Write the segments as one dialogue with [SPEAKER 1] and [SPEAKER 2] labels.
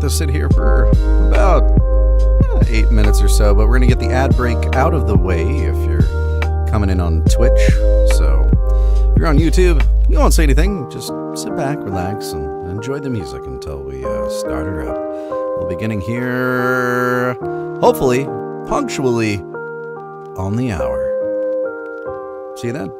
[SPEAKER 1] to sit here for about 8 minutes or so, but we're going to get the ad break out of the way if you're coming in on Twitch. So if you're on YouTube, you won't say anything. Just sit back, relax, and enjoy the music until we start her up. We'll be beginning here, hopefully, punctually on the hour. See you then.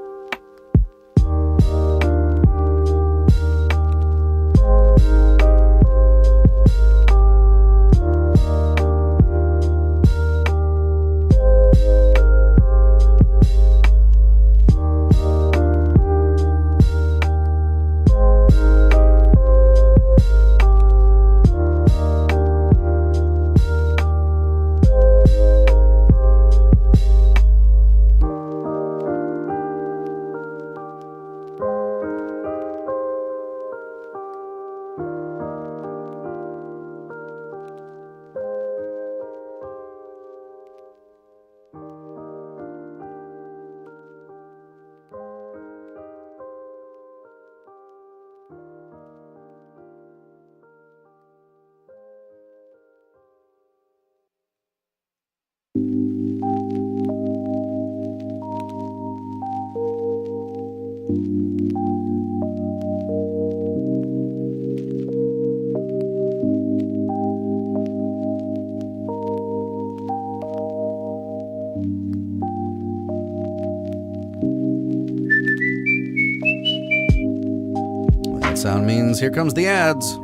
[SPEAKER 1] Sound means here comes the ads.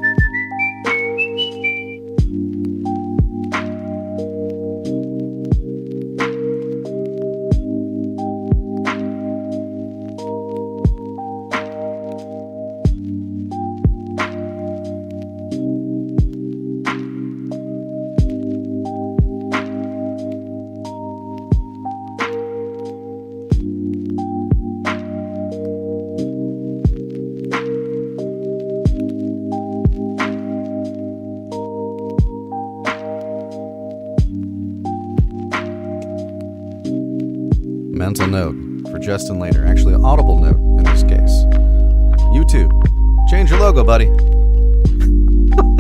[SPEAKER 1] Mental note for Justin later. Actually, an audible note in this case. YouTube, change your logo, buddy.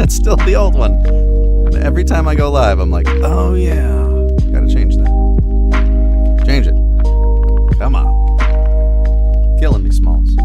[SPEAKER 1] It's still the old one. And every time I go live, I'm like, oh yeah, gotta change that. Change it. Come on. Killing me, Smalls.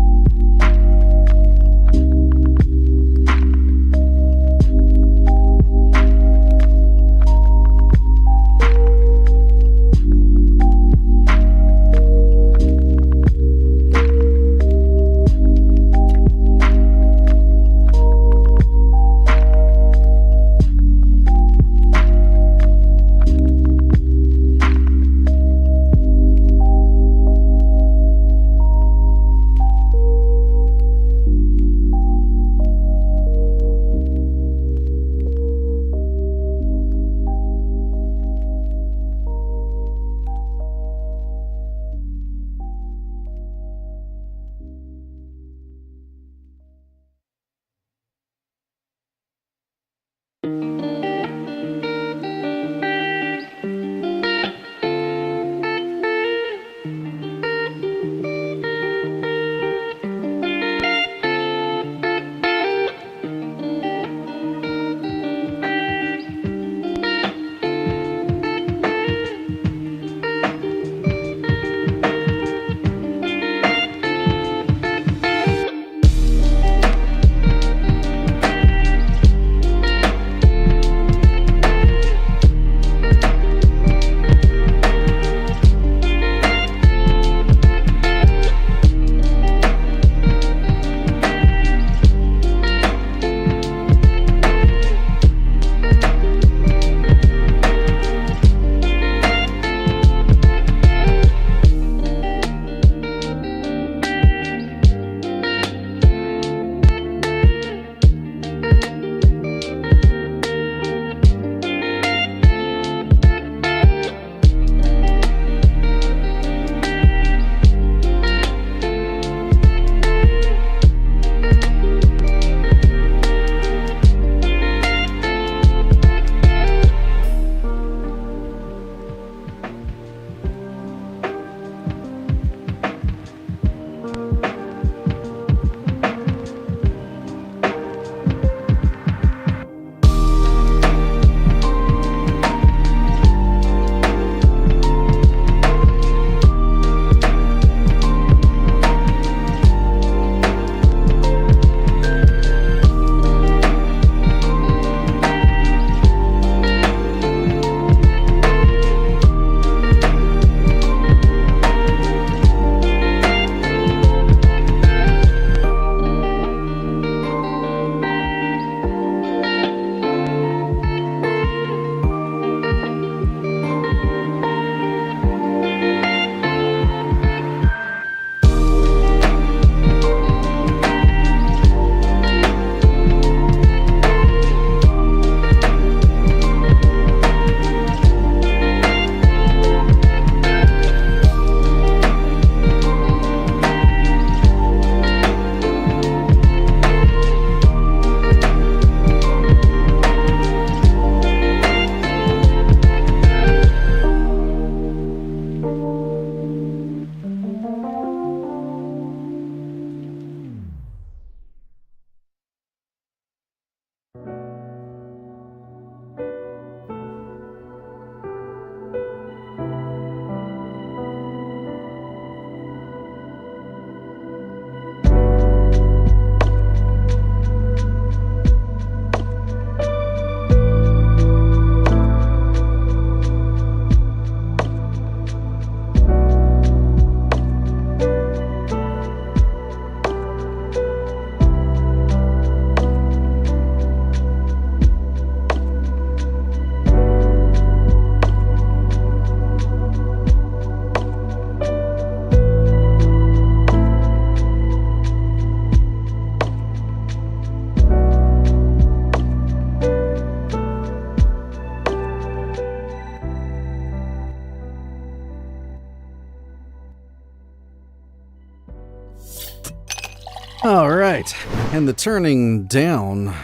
[SPEAKER 1] All right, and the turning down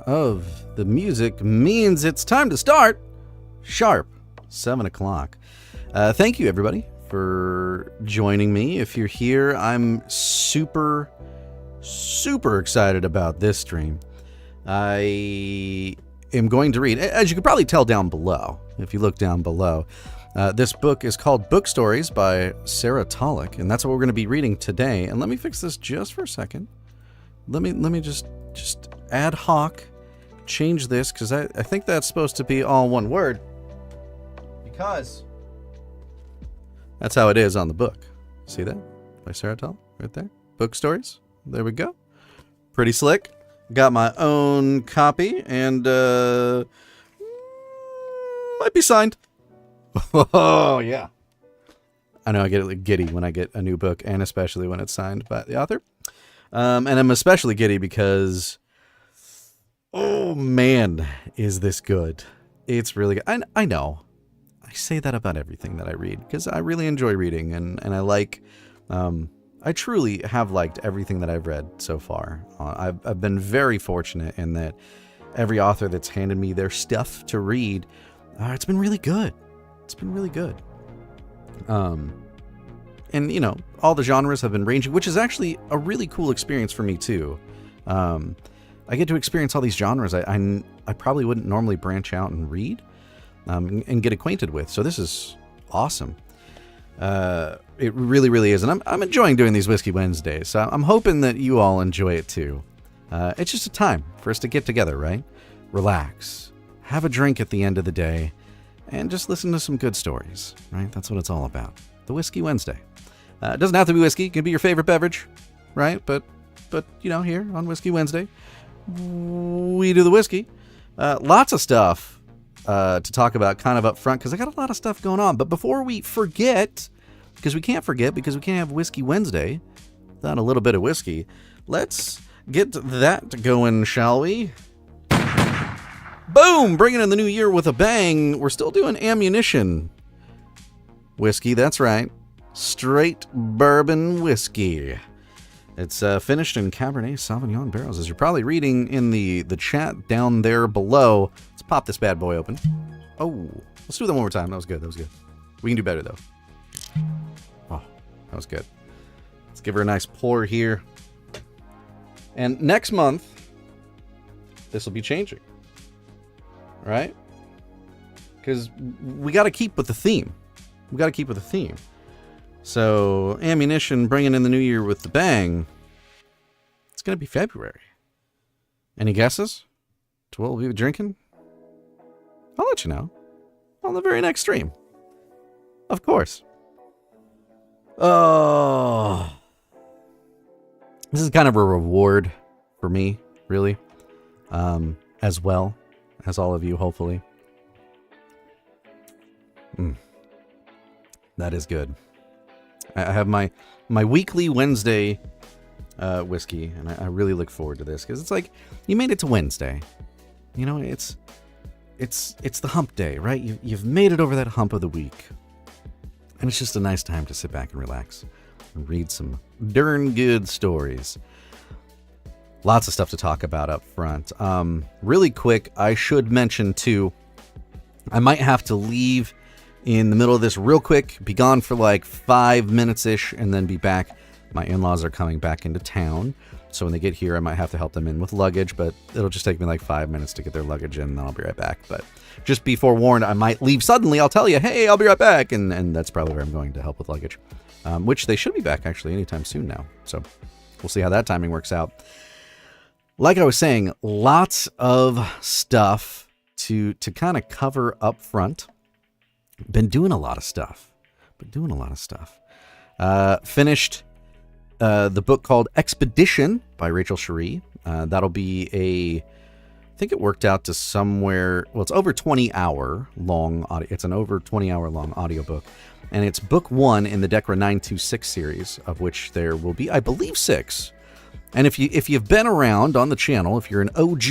[SPEAKER 1] of the music means it's time to start sharp 7 o'clock. Thank you, everybody, for joining me. If you're here, I'm super excited about this stream. I am going to read, as you can probably tell down below, if you look down below, this book is called Bookstories by Sarah Tollok, and that's what we're going to be reading today. And let me fix this just for a second. Let me just ad hoc change this, because I think that's supposed to be all one word, because that's how it is on the book. See that? By Sarah Tollok, right there. Bookstories. There we go. Pretty slick. Got my own copy, and might be signed. Oh, yeah. I know I get like giddy when I get a new book, and especially when it's signed by the author. And I'm especially giddy because, oh man, is this good. It's really good. I know. I say that about everything that I read, because I really enjoy reading, and I like, I truly have liked everything that I've read so far. I've been very fortunate in that every author that's handed me their stuff to read, it's been really good. It's been really good. And, you know, all the genres have been ranging, which is actually a really cool experience for me, too. I get to experience all these genres I probably wouldn't normally branch out and read and get acquainted with. So this is awesome. It really, really is. And I'm enjoying doing these Whiskey Wednesdays. So I'm hoping that you all enjoy it, too. It's just a time for us to get together, right? Relax. Have a drink at the end of the day. And just listen to some good stories, right? That's what it's all about. The Whiskey Wednesday. It doesn't have to be whiskey. It can be your favorite beverage, right? But you know, here on Whiskey Wednesday, we do the whiskey. Lots of stuff to talk about kind of up front, because I got a lot of stuff going on. But before we forget, because we can't have Whiskey Wednesday without a little bit of whiskey, let's get that going, shall we? Boom! Bringing in the new year with a bang. We're still doing ammunition whiskey. That's right. Straight bourbon whiskey. It's finished in Cabernet Sauvignon barrels, as you're probably reading in the chat down there below. Let's pop this bad boy open. Oh, let's do that one more time. That was good. We can do better, though. Oh, that was good. Let's give her a nice pour here. And next month, this will be changing. Right? Because we got to keep with the theme. So, ammunition, bringing in the new year with the bang. It's going to be February. Any guesses to what we'll be drinking? I'll let you know on the very next stream. Of course. Oh. This is kind of a reward for me, really. As well as all of you, hopefully. That is good. I have my weekly Wednesday whiskey, and I really look forward to this, because it's like, you made it to Wednesday. You know, it's the hump day, right? You've made it over that hump of the week, and it's just a nice time to sit back and relax and read some darn good stories. Lots of stuff to talk about up front. Really quick, I should mention too, I might have to leave in the middle of this real quick, be gone for like 5 minutes-ish, and then be back. My in-laws are coming back into town, so when they get here, I might have to help them in with luggage, but it'll just take me like 5 minutes to get their luggage in, and then I'll be right back. But just be forewarned, I might leave suddenly. I'll tell you, hey, I'll be right back, and that's probably where I'm going to help with luggage, which they should be back actually anytime soon now. So we'll see how that timing works out. Like I was saying, lots of stuff to kind of cover up front. Been doing a lot of stuff. Finished the book called Expedition by Rachel Cherie. That'll be I think it worked out to somewhere, well, it's over 20-hour long audio. It's an over 20-hour long audiobook. And it's book 1 in the Decra 926 series, of which there will be, I believe, 6. And if you've been around on the channel, if you're an OG,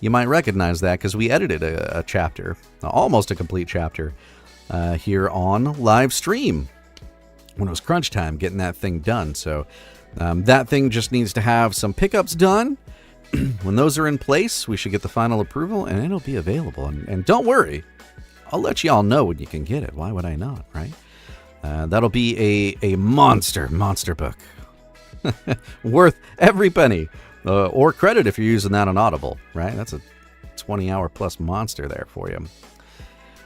[SPEAKER 1] you might recognize that, because we edited a chapter, almost a complete chapter, here on live stream when it was crunch time, getting that thing done. So That thing just needs to have some pickups done. When those are in place, we should get the final approval, and it'll be available. And don't worry, I'll let you all know when you can get it. Why would I not, right? That'll be a monster book. Worth every penny. Or credit if you're using that on Audible, right? That's a 20-hour plus monster there for you.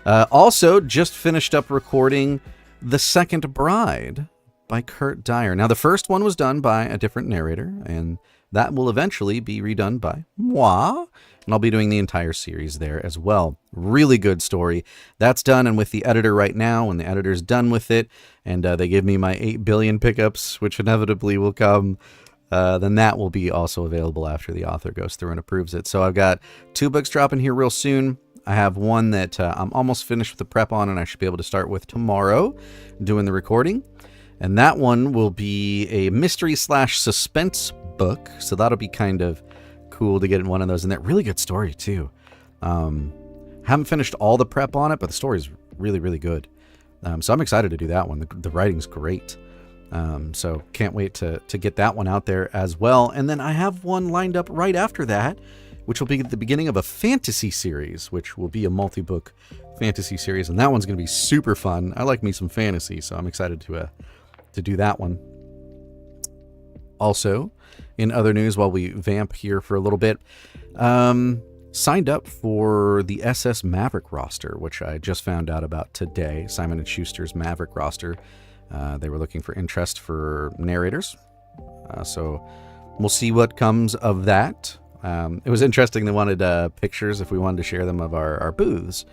[SPEAKER 1] Also, just finished up recording The Second Bride by Kurt Dyer. Now, the first one was done by a different narrator, and that will eventually be redone by moi, and I'll be doing the entire series there as well. Really good story. That's done and with the editor right now, and the editor's done with it, and they give me my 8 billion pickups, which inevitably will come, then that will be also available after the author goes through and approves it. So I've got 2 books dropping here real soon. I have one that I'm almost finished with the prep on, and I should be able to start with tomorrow doing the recording. And that one will be a mystery/suspense book, so that'll be kind of cool to get in one of those. And that really good story too. Haven't finished all the prep on it, but the story's really, really good. So I'm excited to do that one. The writing's great. So can't wait to get that one out there as well. And then I have one lined up right after that, which will be the beginning of a fantasy series, which will be a multi-book fantasy series. And that one's going to be super fun. I like me some fantasy, so I'm excited to do that one. Also, in other news, while we vamp here for a little bit, signed up for the SS Maverick roster, which I just found out about today. Simon & Schuster's Maverick roster. They were looking for interest for narrators. So we'll see what comes of that. It was interesting. They wanted pictures if we wanted to share them of our booths.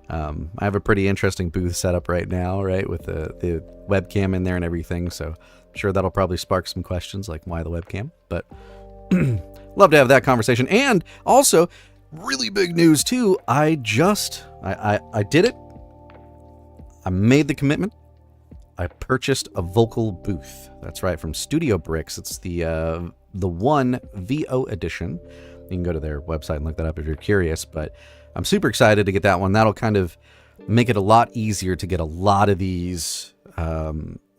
[SPEAKER 1] I have a pretty interesting booth set up right now, right, with the webcam in there and everything. So I'm sure that'll probably spark some questions like why the webcam. But love to have that conversation. And also, really big news too. I did it. I made the commitment. I purchased a vocal booth. That's right, from Studio Bricks. It's the One VO edition. You can go to their website and look that up if you're curious. But I'm super excited to get that one. That'll kind of make it a lot easier to get a lot of these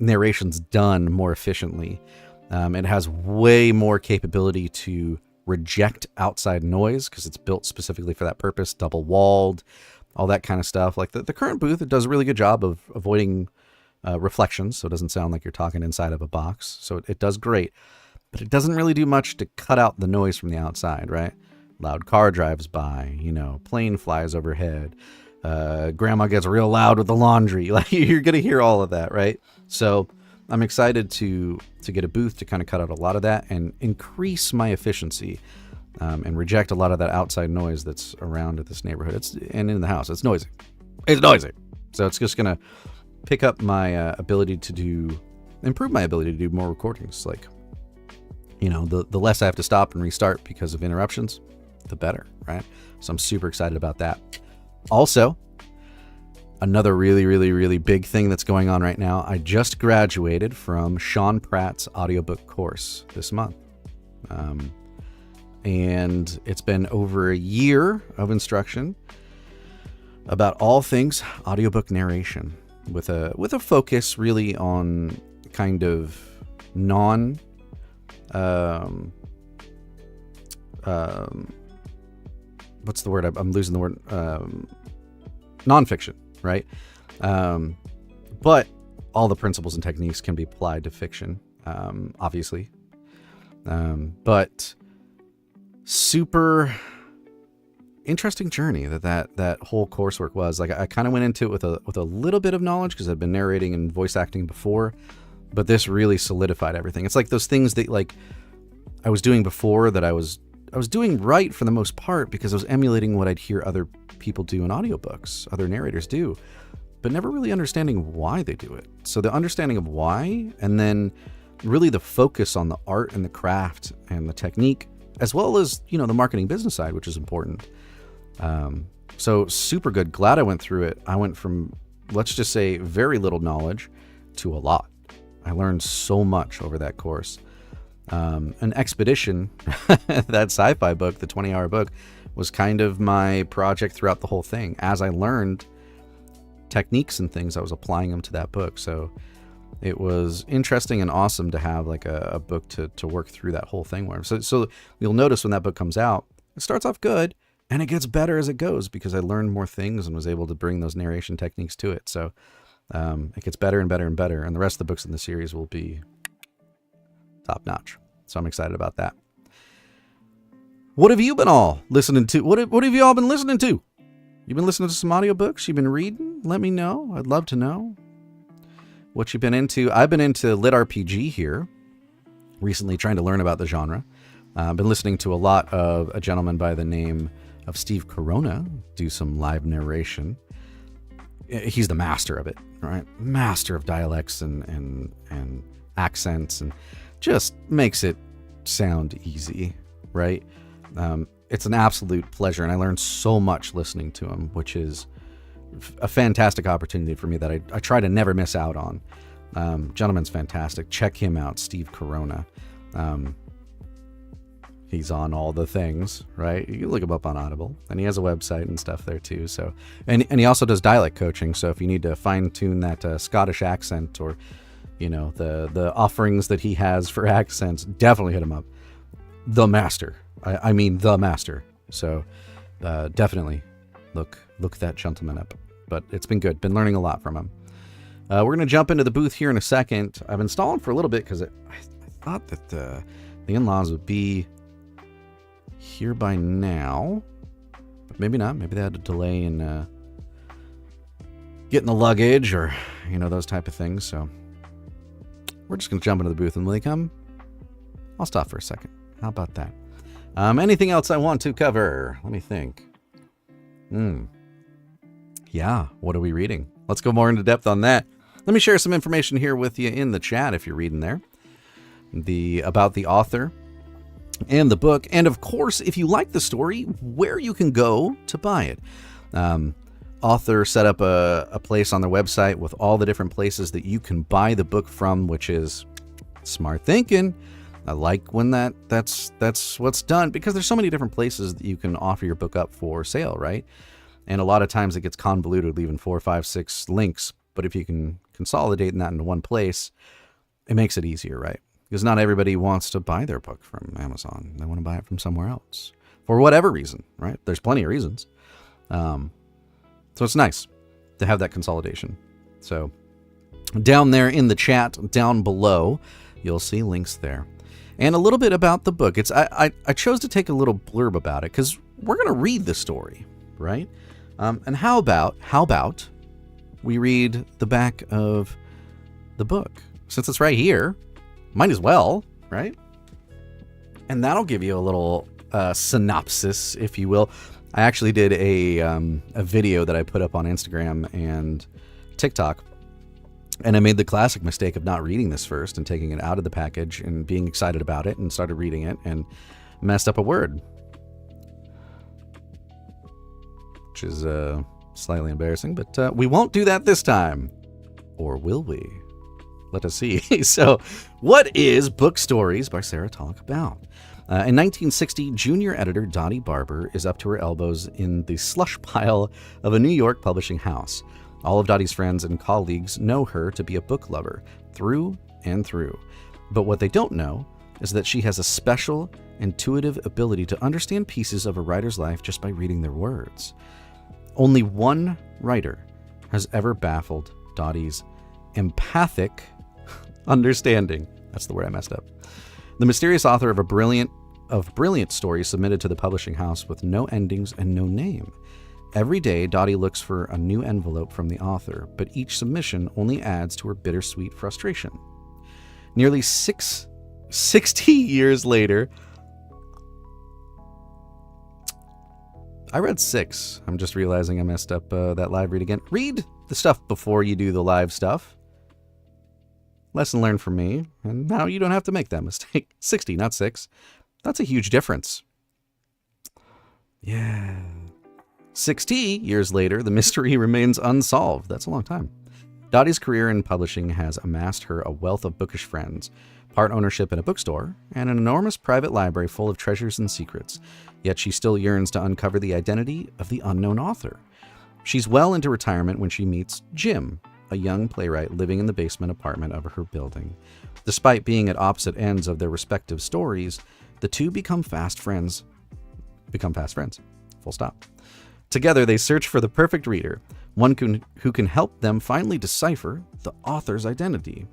[SPEAKER 1] narrations done more efficiently. It has way more capability to reject outside noise because it's built specifically for that purpose, double walled, all that kind of stuff. Like the current booth, it does a really good job of avoiding reflections, so it doesn't sound like you're talking inside of a box. So it does great, but it doesn't really do much to cut out the noise from the outside, right? Loud car drives by, plane flies overhead, grandma gets real loud with the laundry. Like you're going to hear all of that, right? So I'm excited to get a booth to kind of cut out a lot of that and increase my efficiency and reject a lot of that outside noise that's around at this neighborhood. And in the house. It's noisy. So it's just going to pick up my improve my ability to do more recordings. Like, the less I have to stop and restart because of interruptions, the better, right? So I'm super excited about that. Also, another really, really, really big thing that's going on right now. I just graduated from Sean Pratt's audiobook course this month. And it's been over a year of instruction about all things audiobook narration with a focus really on kind of what's the word? I'm losing the word. Nonfiction, right? But all the principles and techniques can be applied to fiction, obviously. But super interesting journey that whole coursework was. Like I kind of went into it with a little bit of knowledge because I'd been narrating and voice acting before, but this really solidified everything. It's like those things that like I was doing before that I was doing right for the most part because I was emulating what I'd hear other people do in audiobooks, other narrators do, but never really understanding why they do it. So the understanding of why, and then really the focus on the art and the craft and the technique, as well as, the marketing business side, which is important. So super good. Glad I went through it. I went from, let's just say, very little knowledge to a lot. I learned so much over that course. An Expedition, that sci-fi book, the 20-hour book, was kind of my project throughout the whole thing. As I learned techniques and things, I was applying them to that book. So it was interesting and awesome to have like a book to work through that whole thing. So you'll notice when that book comes out, it starts off good and it gets better as it goes because I learned more things and was able to bring those narration techniques to it. So it gets better and better and better. And the rest of the books in the series will be top notch. So I'm excited about that. What have you been all listening to? What have you all been listening to? You've been listening to some audiobooks? You've been reading? Let me know. I'd love to know what you've been into. I've been into lit RPG here recently, trying to learn about the genre. I've been listening to a lot of a gentleman by the name of Steve Corona do some live narration. He's the master of it, right? Master of dialects and accents, and just makes it sound easy, right? It's an absolute pleasure, and I learned so much listening to him, which is a fantastic opportunity for me that I try to never miss out on. Gentleman's fantastic. Check him out, Steve Corona. He's on all the things, right? You can look him up on Audible, and he has a website and stuff there too. So, and he also does dialect coaching. So if you need to fine tune that Scottish accent, or the offerings that he has for accents, definitely hit him up. The master. I mean the master. So definitely look that gentleman up. But it's been good. Been learning a lot from him. We're going to jump into the booth here in a second. I've been stalling for a little bit because I thought that the in-laws would be here by now. But maybe not. Maybe they had a delay in getting the luggage or, those type of things. So we're just going to jump into the booth, and when they come, I'll stop for a second. How about that? Anything else I want to cover? Let me think. Yeah, what are we reading? Let's go more into depth on that. Let me share some information here with you in the chat if you're reading there. About the author and the book. And of course, if you like the story, where you can go to buy it. Author set up a place on their website with all the different places that you can buy the book from, which is smart thinking. I like when that's what's done, because there's so many different places that you can offer your book up for sale, right? And a lot of times it gets convoluted, leaving 4, 5, 6 links. But if you can consolidate that into one place, it makes it easier, right? Because not everybody wants to buy their book from Amazon. They want to buy it from somewhere else for whatever reason, right? There's plenty of reasons. So it's nice to have that consolidation. So down there in the chat, down below, you'll see links there. And a little bit about the book. I chose to take a little blurb about it because we're going to read the story, right? And how about we read the back of the book? Since it's right here, might as well, right? And that'll give you a little synopsis, if you will. I actually did a video that I put up on Instagram and TikTok. And I made the classic mistake of not reading this first and taking it out of the package and being excited about it and started reading it and messed up a word. Which is slightly embarrassing, but we won't do that this time. Or will we? Let us see. So, what is Bookstories by Sarah Tollok about? In 1960, junior editor Dottie Barber is up to her elbows in the slush pile of a New York publishing house. All of Dottie's friends and colleagues know her to be a book lover, through and through. But what they don't know is that she has a special, intuitive ability to understand pieces of a writer's life just by reading their words. Only one writer has ever baffled Dottie's empathic understanding. That's the word I messed up. The mysterious author of brilliant stories submitted to the publishing house with no endings and no name. Every day, Dottie looks for a new envelope from the author, but each submission only adds to her bittersweet frustration. Nearly 60 years later, I read 6. I'm just realizing I messed up that live read again. Read the stuff before you do the live stuff. Lesson learned from me, and now you don't have to make that mistake. 60, not 6. That's a huge difference. Yeah. 60 years later, the mystery remains unsolved. That's a long time. Dottie's career in publishing has amassed her a wealth of bookish friends, part ownership in a bookstore, and an enormous private library full of treasures and secrets. Yet she still yearns to uncover the identity of the unknown author. She's well into retirement when she meets Jim, a young playwright living in the basement apartment of her building. Despite being at opposite ends of their respective stories, the two become fast friends. Full stop. Together, they search for the perfect reader, one who can help them finally decipher the author's identity.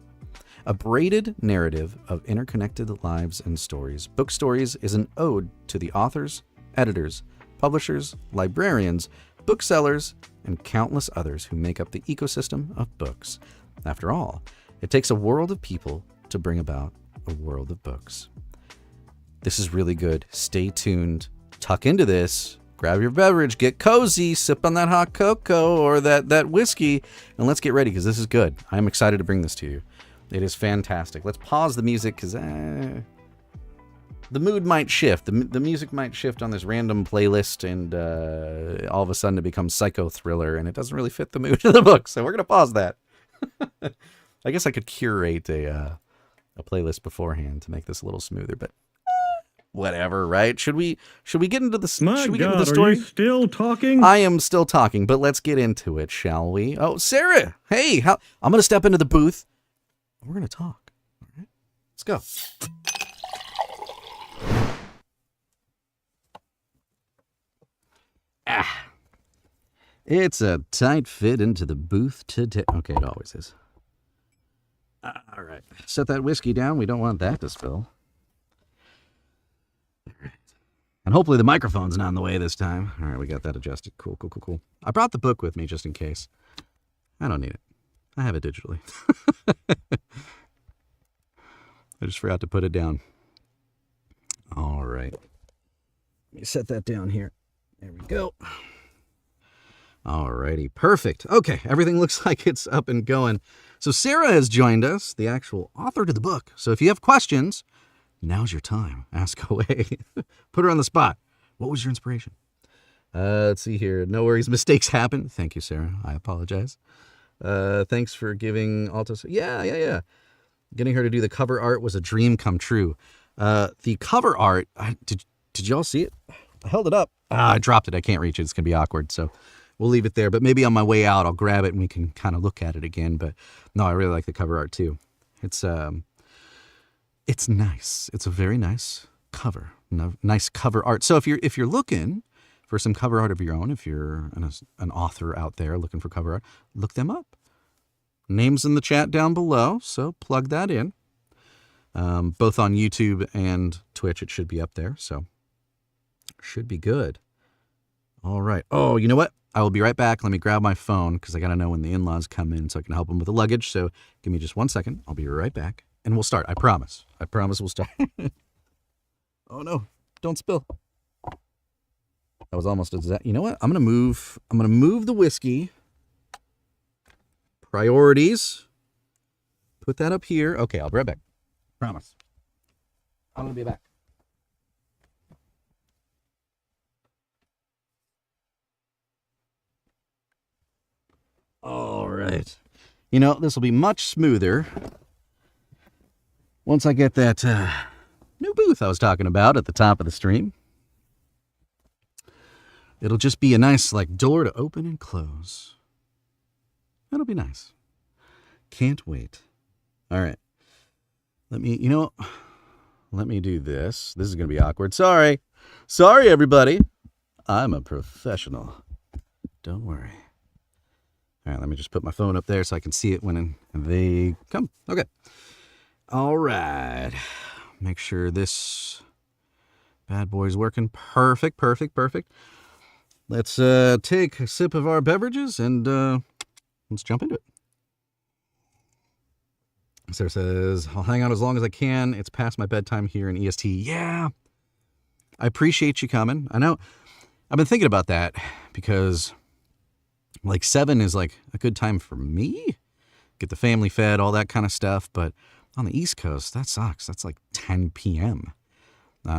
[SPEAKER 1] A braided narrative of interconnected lives and stories, Bookstories is an ode to the authors, editors, publishers, librarians, booksellers, and countless others who make up the ecosystem of books. After all, it takes a world of people to bring about a world of books. This is really good. Stay tuned. Tuck into this. Grab your beverage. Get cozy. Sip on that hot cocoa or that whiskey. And let's get ready because this is good. I'm excited to bring this to you. It is fantastic. Let's pause the music because the mood might shift. The music might shift on this random playlist, and all of a sudden it becomes psycho thriller, and it doesn't really fit the mood of the book. So we're gonna pause that. I guess I could curate a playlist beforehand to make this a little smoother, but whatever, right? Should we get into the story?
[SPEAKER 2] Are you still talking?
[SPEAKER 1] I am still talking, but let's get into it, shall we? Oh, Sarah, hey, I'm gonna step into the booth. We're gonna talk. All right, let's go. It's a tight fit into the booth today. Okay, it always is. All right. Set that whiskey down. We don't want that to spill. All right. And hopefully the microphone's not in the way this time. All right, we got that adjusted. Cool. I brought the book with me just in case. I don't need it. I have it digitally. I just forgot to put it down. All right. Let me set that down here. There we go. Alrighty, perfect. Okay, everything looks like it's up and going. So Sarah has joined us, the actual author to the book. So if you have questions, now's your time. Ask away. Put her on the spot. What was your inspiration? Let's see here. No worries, mistakes happen. Thank you, Sarah. I apologize. Thanks for giving Alto. Yeah. Getting her to do the cover art was a dream come true. The cover art, did y'all see it? I held it up. I dropped it. I can't reach it. It's going to be awkward. So we'll leave it there. But maybe on my way out, I'll grab it and we can kind of look at it again. But no, I really like the cover art too. It's nice. It's a very nice cover. Nice cover art. So if you're looking for some cover art of your own, if you're an author out there looking for cover art, look them up. Names in the chat down below. So plug that in. Both on YouTube and Twitch, it should be up there. So should be good. All right. Oh, you know what? I will be right back. Let me grab my phone because I got to know when the in-laws come in so I can help them with the luggage. So give me just 1 second. I'll be right back and we'll start. I promise. We'll start. Oh no, don't spill. That was almost exact. You know what? I'm going to move the whiskey. Priorities. Put that up here. Okay, I'll be right back. Promise. I'm going to be back. All right. You know, this will be much smoother once I get that new booth I was talking about at the top of the stream. It'll just be a nice, door to open and close. That'll be nice. Can't wait. All right. Let me do this. This is going to be awkward. Sorry, everybody. I'm a professional. Don't worry. All right, let me just put my phone up there so I can see it when they come. Okay. All right. Make sure this bad boy's working. Perfect. Let's take a sip of our beverages and let's jump into it. Sarah says, I'll hang out as long as I can. It's past my bedtime here in EST. Yeah. I appreciate you coming. I know. I've been thinking about that because 7 is a good time for me. Get the family fed, all that kind of stuff. But on the East Coast, that sucks. That's 10 p.m. So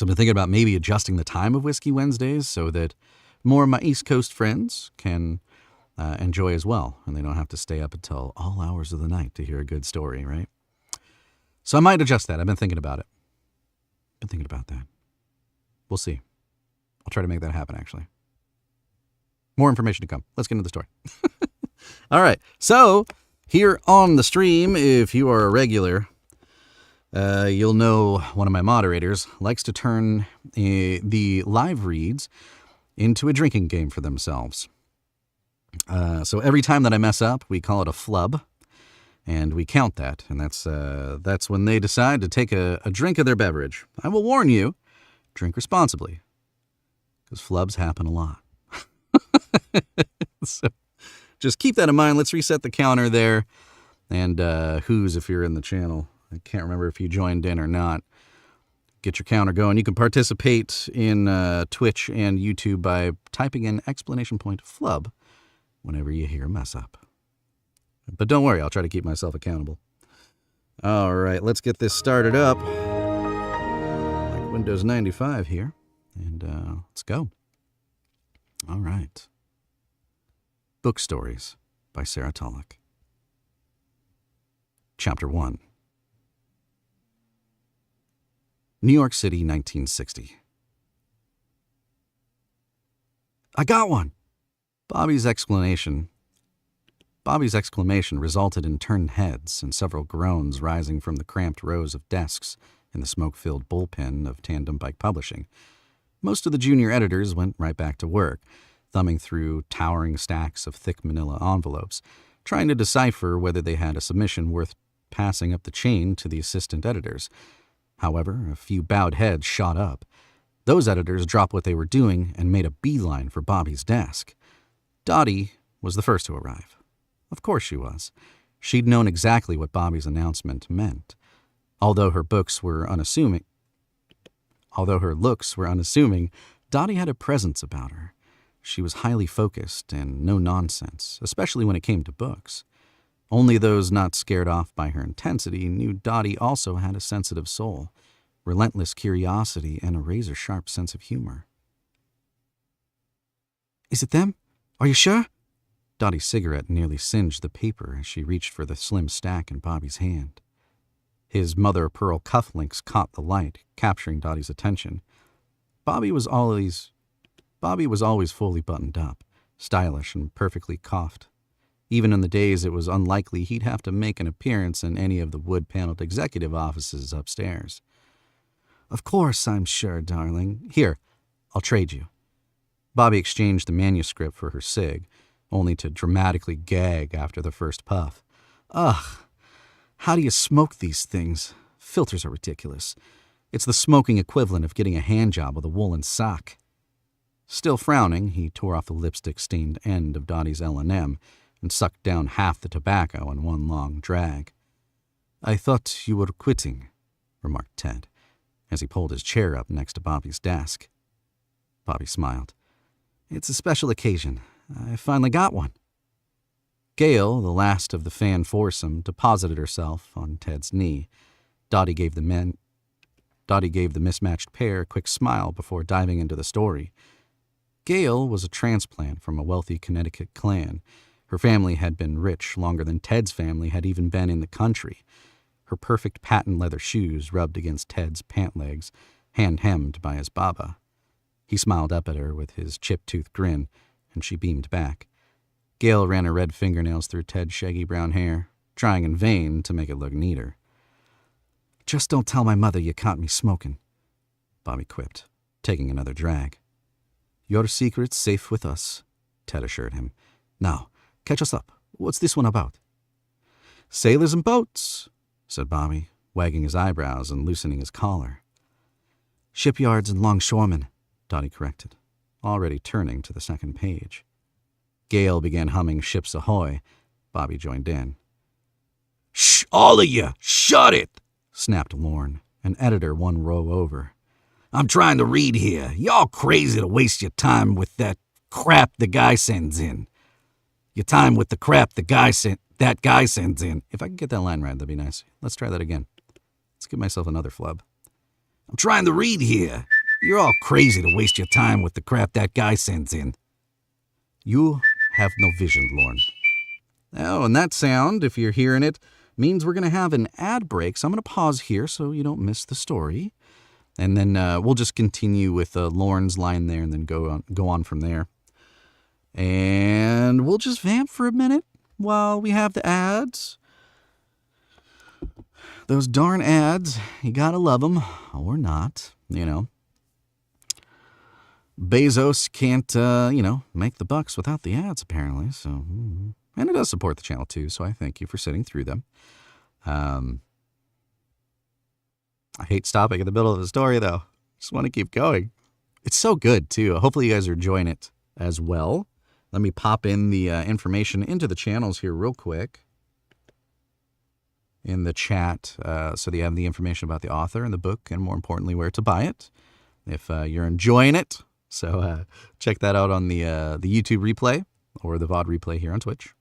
[SPEAKER 1] I've been thinking about maybe adjusting the time of Whiskey Wednesdays so that more of my East Coast friends can enjoy as well. And they don't have to stay up until all hours of the night to hear a good story, right? So I might adjust that. I've been thinking about it. We'll see. I'll try to make that happen, actually. More information to come. Let's get into the story. All right. So here on the stream, if you are a regular, you'll know one of my moderators likes to turn the live reads into a drinking game for themselves. So every time that I mess up, we call it a flub, and we count that, and that's when they decide to take a drink of their beverage. I will warn you, drink responsibly, because flubs happen a lot. So just keep that in mind. Let's reset the counter there, and who's if you're in the channel. I can't remember if you joined in or not. Get your counter going. You can participate in Twitch and YouTube by typing in !flub whenever you hear a mess up. But don't worry, I'll try to keep myself accountable. All right, let's get this started up. Like Windows 95 here, and let's go. All right. Bookstories by Sarah Tollok. Chapter 1. New York City, 1960. I got one! Bobby's exclamation resulted in turned heads and several groans rising from the cramped rows of desks in the smoke-filled bullpen of Tandem Bike Publishing. Most of the junior editors went right back to work, thumbing through towering stacks of thick manila envelopes, trying to decipher whether they had a submission worth passing up the chain to the assistant editors. However, a few bowed heads shot up. Those editors dropped what they were doing and made a beeline for Bobby's desk. Dottie was the first to arrive. Of course she was. She'd known exactly what Bobby's announcement meant. Although her looks were unassuming, Dottie had a presence about her. She was highly focused and no nonsense, especially when it came to books. Only those not scared off by her intensity knew Dottie also had a sensitive soul, relentless curiosity, and a razor-sharp sense of humor. Is it them? Are you sure? Dottie's cigarette nearly singed the paper as she reached for the slim stack in Bobby's hand. His mother-of-pearl cufflinks caught the light, capturing Dottie's attention. Bobby was always fully buttoned up, stylish and perfectly coiffed. Even in the days it was unlikely he'd have to make an appearance in any of the wood-paneled executive offices upstairs. Of course, I'm sure, darling. Here, I'll trade you. Bobby exchanged the manuscript for her cig, only to dramatically gag after the first puff. Ugh, how do you smoke these things? Filters are ridiculous. It's the smoking equivalent of getting a handjob with a woolen sock. Still frowning, he tore off the lipstick-stained end of Dottie's L&M and sucked down half the tobacco in one long drag. I thought you were quitting, remarked Ted, as he pulled his chair up next to Bobby's desk. Bobby smiled. It's a special occasion. I finally got one. Gail, the last of the fan foursome, deposited herself on Ted's knee. Dottie gave the mismatched pair a quick smile before diving into the story. Gail was a transplant from a wealthy Connecticut clan. Her family had been rich longer than Ted's family had even been in the country. Her perfect patent leather shoes rubbed against Ted's pant legs, hand-hemmed by his baba. He smiled up at her with his chip-toothed grin, and she beamed back. Gail ran her red fingernails through Ted's shaggy brown hair, trying in vain to make it look neater. Just don't tell my mother you caught me smoking, Bobby quipped, taking another drag. Your secret's safe with us, Ted assured him. Now, catch us up. What's this one about? Sailors and boats, said Bobby, wagging his eyebrows and loosening his collar. Shipyards and longshoremen, Dottie corrected, already turning to the second page. Gail began humming Ships Ahoy. Bobby joined in. Shh, all of you! Shut it! Snapped Lorne, an editor one row over. I'm trying to read here. Y'all crazy to waste your time with that crap the guy sends in. Your time with the crap that guy sends in. If I can get that line right, that'd be nice. Let's try that again. Let's give myself another flub. I'm trying to read here. You're all crazy to waste your time with the crap that guy sends in. You have no vision, Lorne. Oh, and that sound, if you're hearing it, means we're going to have an ad break. So I'm going to pause here so you don't miss the story. And then we'll just continue with Lorne's line there and then go on from there. And we'll just vamp for a minute. while we have the ads. Those darn ads, you gotta love them, or not, Bezos can't, make the bucks without the ads, apparently. So, and it does support the channel, too, so I thank you for sitting through them. I hate stopping in the middle of the story, though. Just want to keep going. It's so good, too. Hopefully you guys are enjoying it as well. Let me pop in the information into the channels here real quick in the chat so that you have the information about the author and the book, and more importantly, where to buy it if you're enjoying it. So check that out on the YouTube replay or the VOD replay here on Twitch.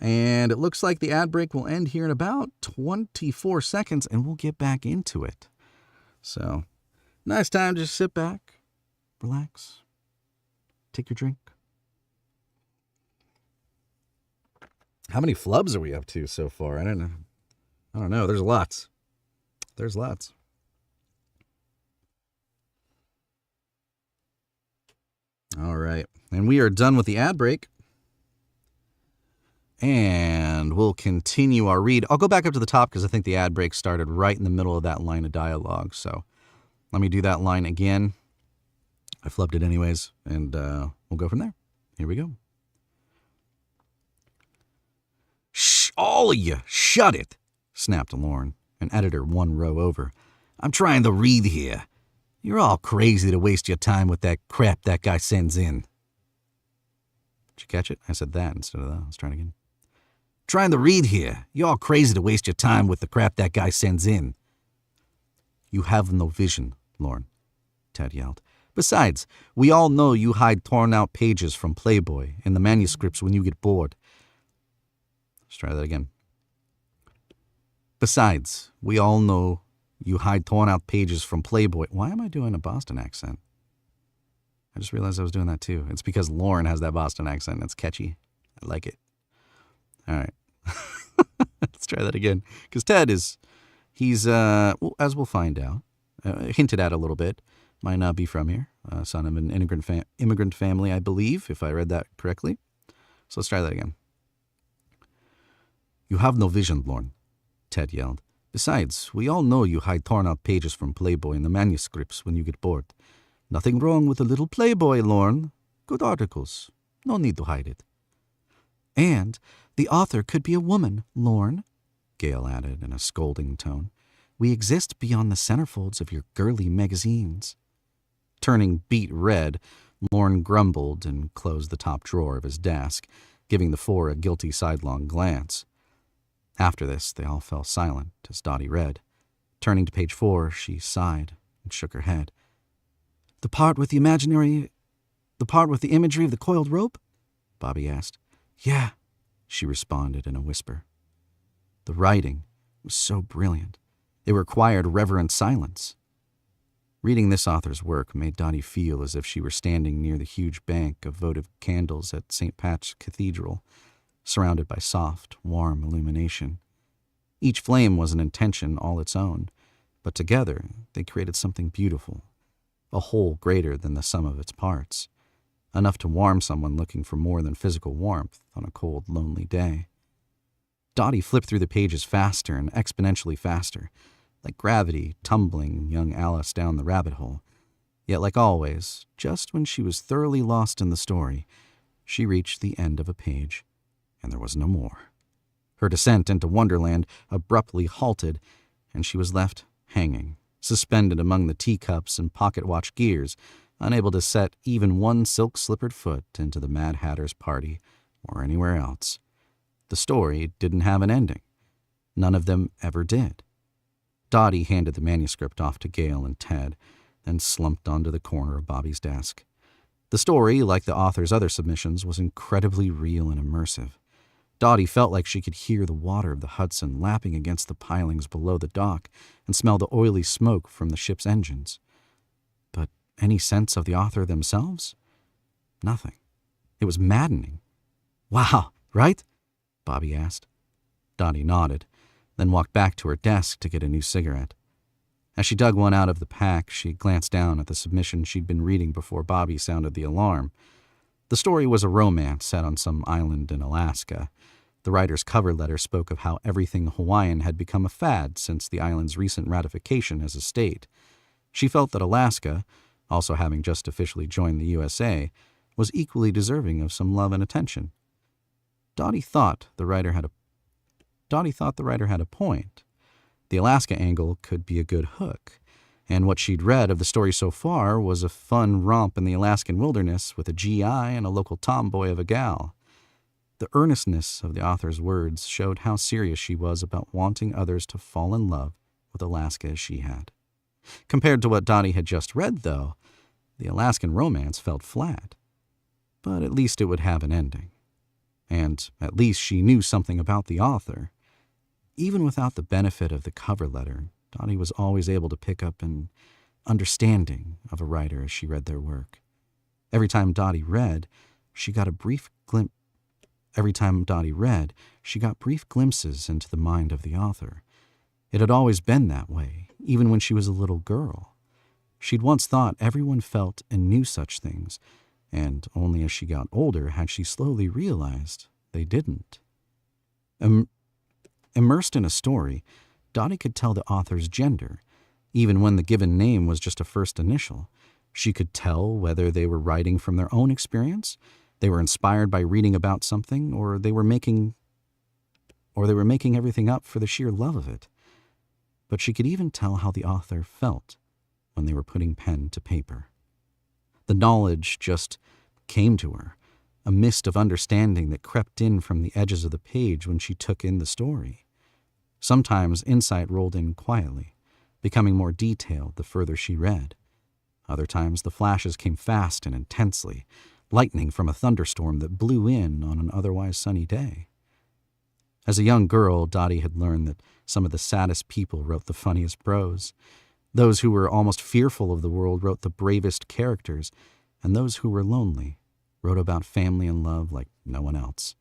[SPEAKER 1] And it looks like the ad break will end here in about 24 seconds, and we'll get back into it. So, nice time to just sit back, relax, take your drink. How many flubs are we up to so far? I don't know. There's lots. All right. And we are done with the ad break. And we'll continue our read. I'll go back up to the top because I think the ad break started right in the middle of that line of dialogue. So let me do that line again. I flubbed it anyways, and we'll go from there. Here we go. Shh, all of you, shut it, snapped Lauren, an editor one row over. I'm trying to read here. You're all crazy to waste your time with that crap that guy sends in. Did you catch it? I said that instead of that. Let's try it again. Trying to read here. You're all crazy to waste your time with the crap that guy sends in. You have no vision, Lauren, Ted yelled. Besides, we all know you hide torn-out pages from Playboy in the manuscripts when you get bored. Let's try that again. Besides, we all know you hide torn-out pages from Playboy. Why am I doing a Boston accent? I just realized I was doing that too. It's because Lauren has that Boston accent. It's catchy. I like it. All right. Let's try that again. Because Ted he's as we'll find out, hinted at a little bit, might not be from here. Son of an immigrant family, I believe, if I read that correctly. So let's try that again. You have no vision, Lauren, Ted yelled. Besides, we all know you hide torn-out pages from Playboy in the manuscripts when you get bored. Nothing wrong with a little Playboy, Lauren. Good articles. No need to hide it. And the author could be a woman, Lauren, Gail added in a scolding tone. We exist beyond the centerfolds of your girly magazines. Turning beet red, Lauren grumbled and closed the top drawer of his desk, giving the four a guilty sidelong glance. After this, they all fell silent as Dottie read. Turning to page 4, she sighed and shook her head. The part with the imagery of the coiled rope? Bobby asked. Yeah, she responded in a whisper. The writing was so brilliant. It required reverent silence. Reading this author's work made Dottie feel as if she were standing near the huge bank of votive candles at St. Pat's Cathedral, surrounded by soft, warm illumination. Each flame was an intention all its own, but together they created something beautiful, a whole greater than the sum of its parts, enough to warm someone looking for more than physical warmth on a cold, lonely day. Dottie flipped through the pages faster and exponentially faster, like gravity tumbling young Alice down the rabbit hole. Yet, like always, just when she was thoroughly lost in the story, she reached the end of a page, and there was no more. Her descent into Wonderland abruptly halted, and she was left hanging, suspended among the teacups and pocket watch gears, unable to set even one silk-slippered foot into the Mad Hatter's party or anywhere else. The story didn't have an ending. None of them ever did. Dottie handed the manuscript off to Gail and Ted, then slumped onto the corner of Bobby's desk. The story, like the author's other submissions, was incredibly real and immersive. Dottie felt like she could hear the water of the Hudson lapping against the pilings below the dock and smell the oily smoke from the ship's engines. But any sense of the author themselves? Nothing. It was maddening. Wow, right? Bobby asked. Dottie nodded, then walked back to her desk to get a new cigarette. As she dug one out of the pack, she glanced down at the submission she'd been reading before Bobby sounded the alarm. The The story was a romance set on some island in Alaska. The writer's cover letter spoke of how everything Hawaiian had become a fad since the island's recent ratification as a state. She felt that Alaska, also having just officially joined the USA, was equally deserving of some love and attention. Dottie thought the writer had a point. The Alaska angle could be a good hook, and what she'd read of the story so far was a fun romp in the Alaskan wilderness with a GI and a local tomboy of a gal. The earnestness of the author's words showed how serious she was about wanting others to fall in love with Alaska as she had. Compared to what Dottie had just read, though, the Alaskan romance felt flat. But at least it would have an ending. And at least she knew something about the author. Even without the benefit of the cover letter, Dottie was always able to pick up an understanding of a writer as she read their work. Every time Dottie read, she got brief glimpses into the mind of the author. It had always been that way, even when she was a little girl. She'd once thought everyone felt and knew such things, and only as she got older had she slowly realized they didn't. Immersed in a story, Dottie could tell the author's gender, even when the given name was just a first initial. She could tell whether they were writing from their own experience, they were inspired by reading about something, or they were making everything up for the sheer love of it. But she could even tell how the author felt when they were putting pen to paper. The knowledge just came to her, a mist of understanding that crept in from the edges of the page when she took in the story. Sometimes insight rolled in quietly, becoming more detailed the further she read. Other times the flashes came fast and intensely, lightning from a thunderstorm that blew in on an otherwise sunny day. As a young girl, Dottie had learned that some of the saddest people wrote the funniest prose. Those who were almost fearful of the world wrote the bravest characters, and those who were lonely wrote about family and love like no one else.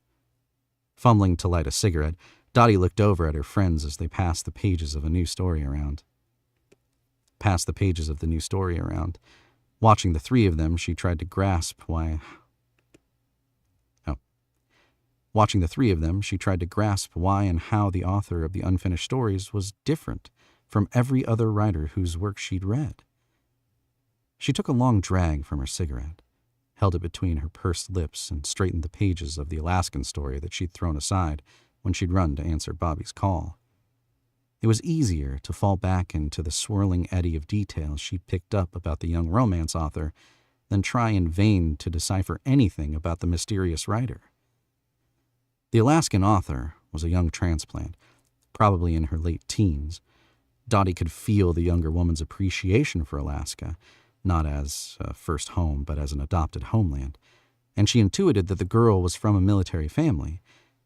[SPEAKER 1] Fumbling to light a cigarette, Dottie looked over at her friends as they passed the pages of the new story around. Watching the three of them, she tried to grasp why and how the author of the unfinished stories was different from every other writer whose work she'd read. She took a long drag from her cigarette, held it between her pursed lips, and straightened the pages of the Alaskan story that she'd thrown aside when she'd run to answer Bobby's call. It was easier to fall back into the swirling eddy of details she'd picked up about the young romance author than try in vain to decipher anything about the mysterious writer. The Alaskan author was a young transplant, probably in her late teens. Dottie could feel the younger woman's appreciation for Alaska, not as a first home, but as an adopted homeland, and she intuited that the girl was from a military family.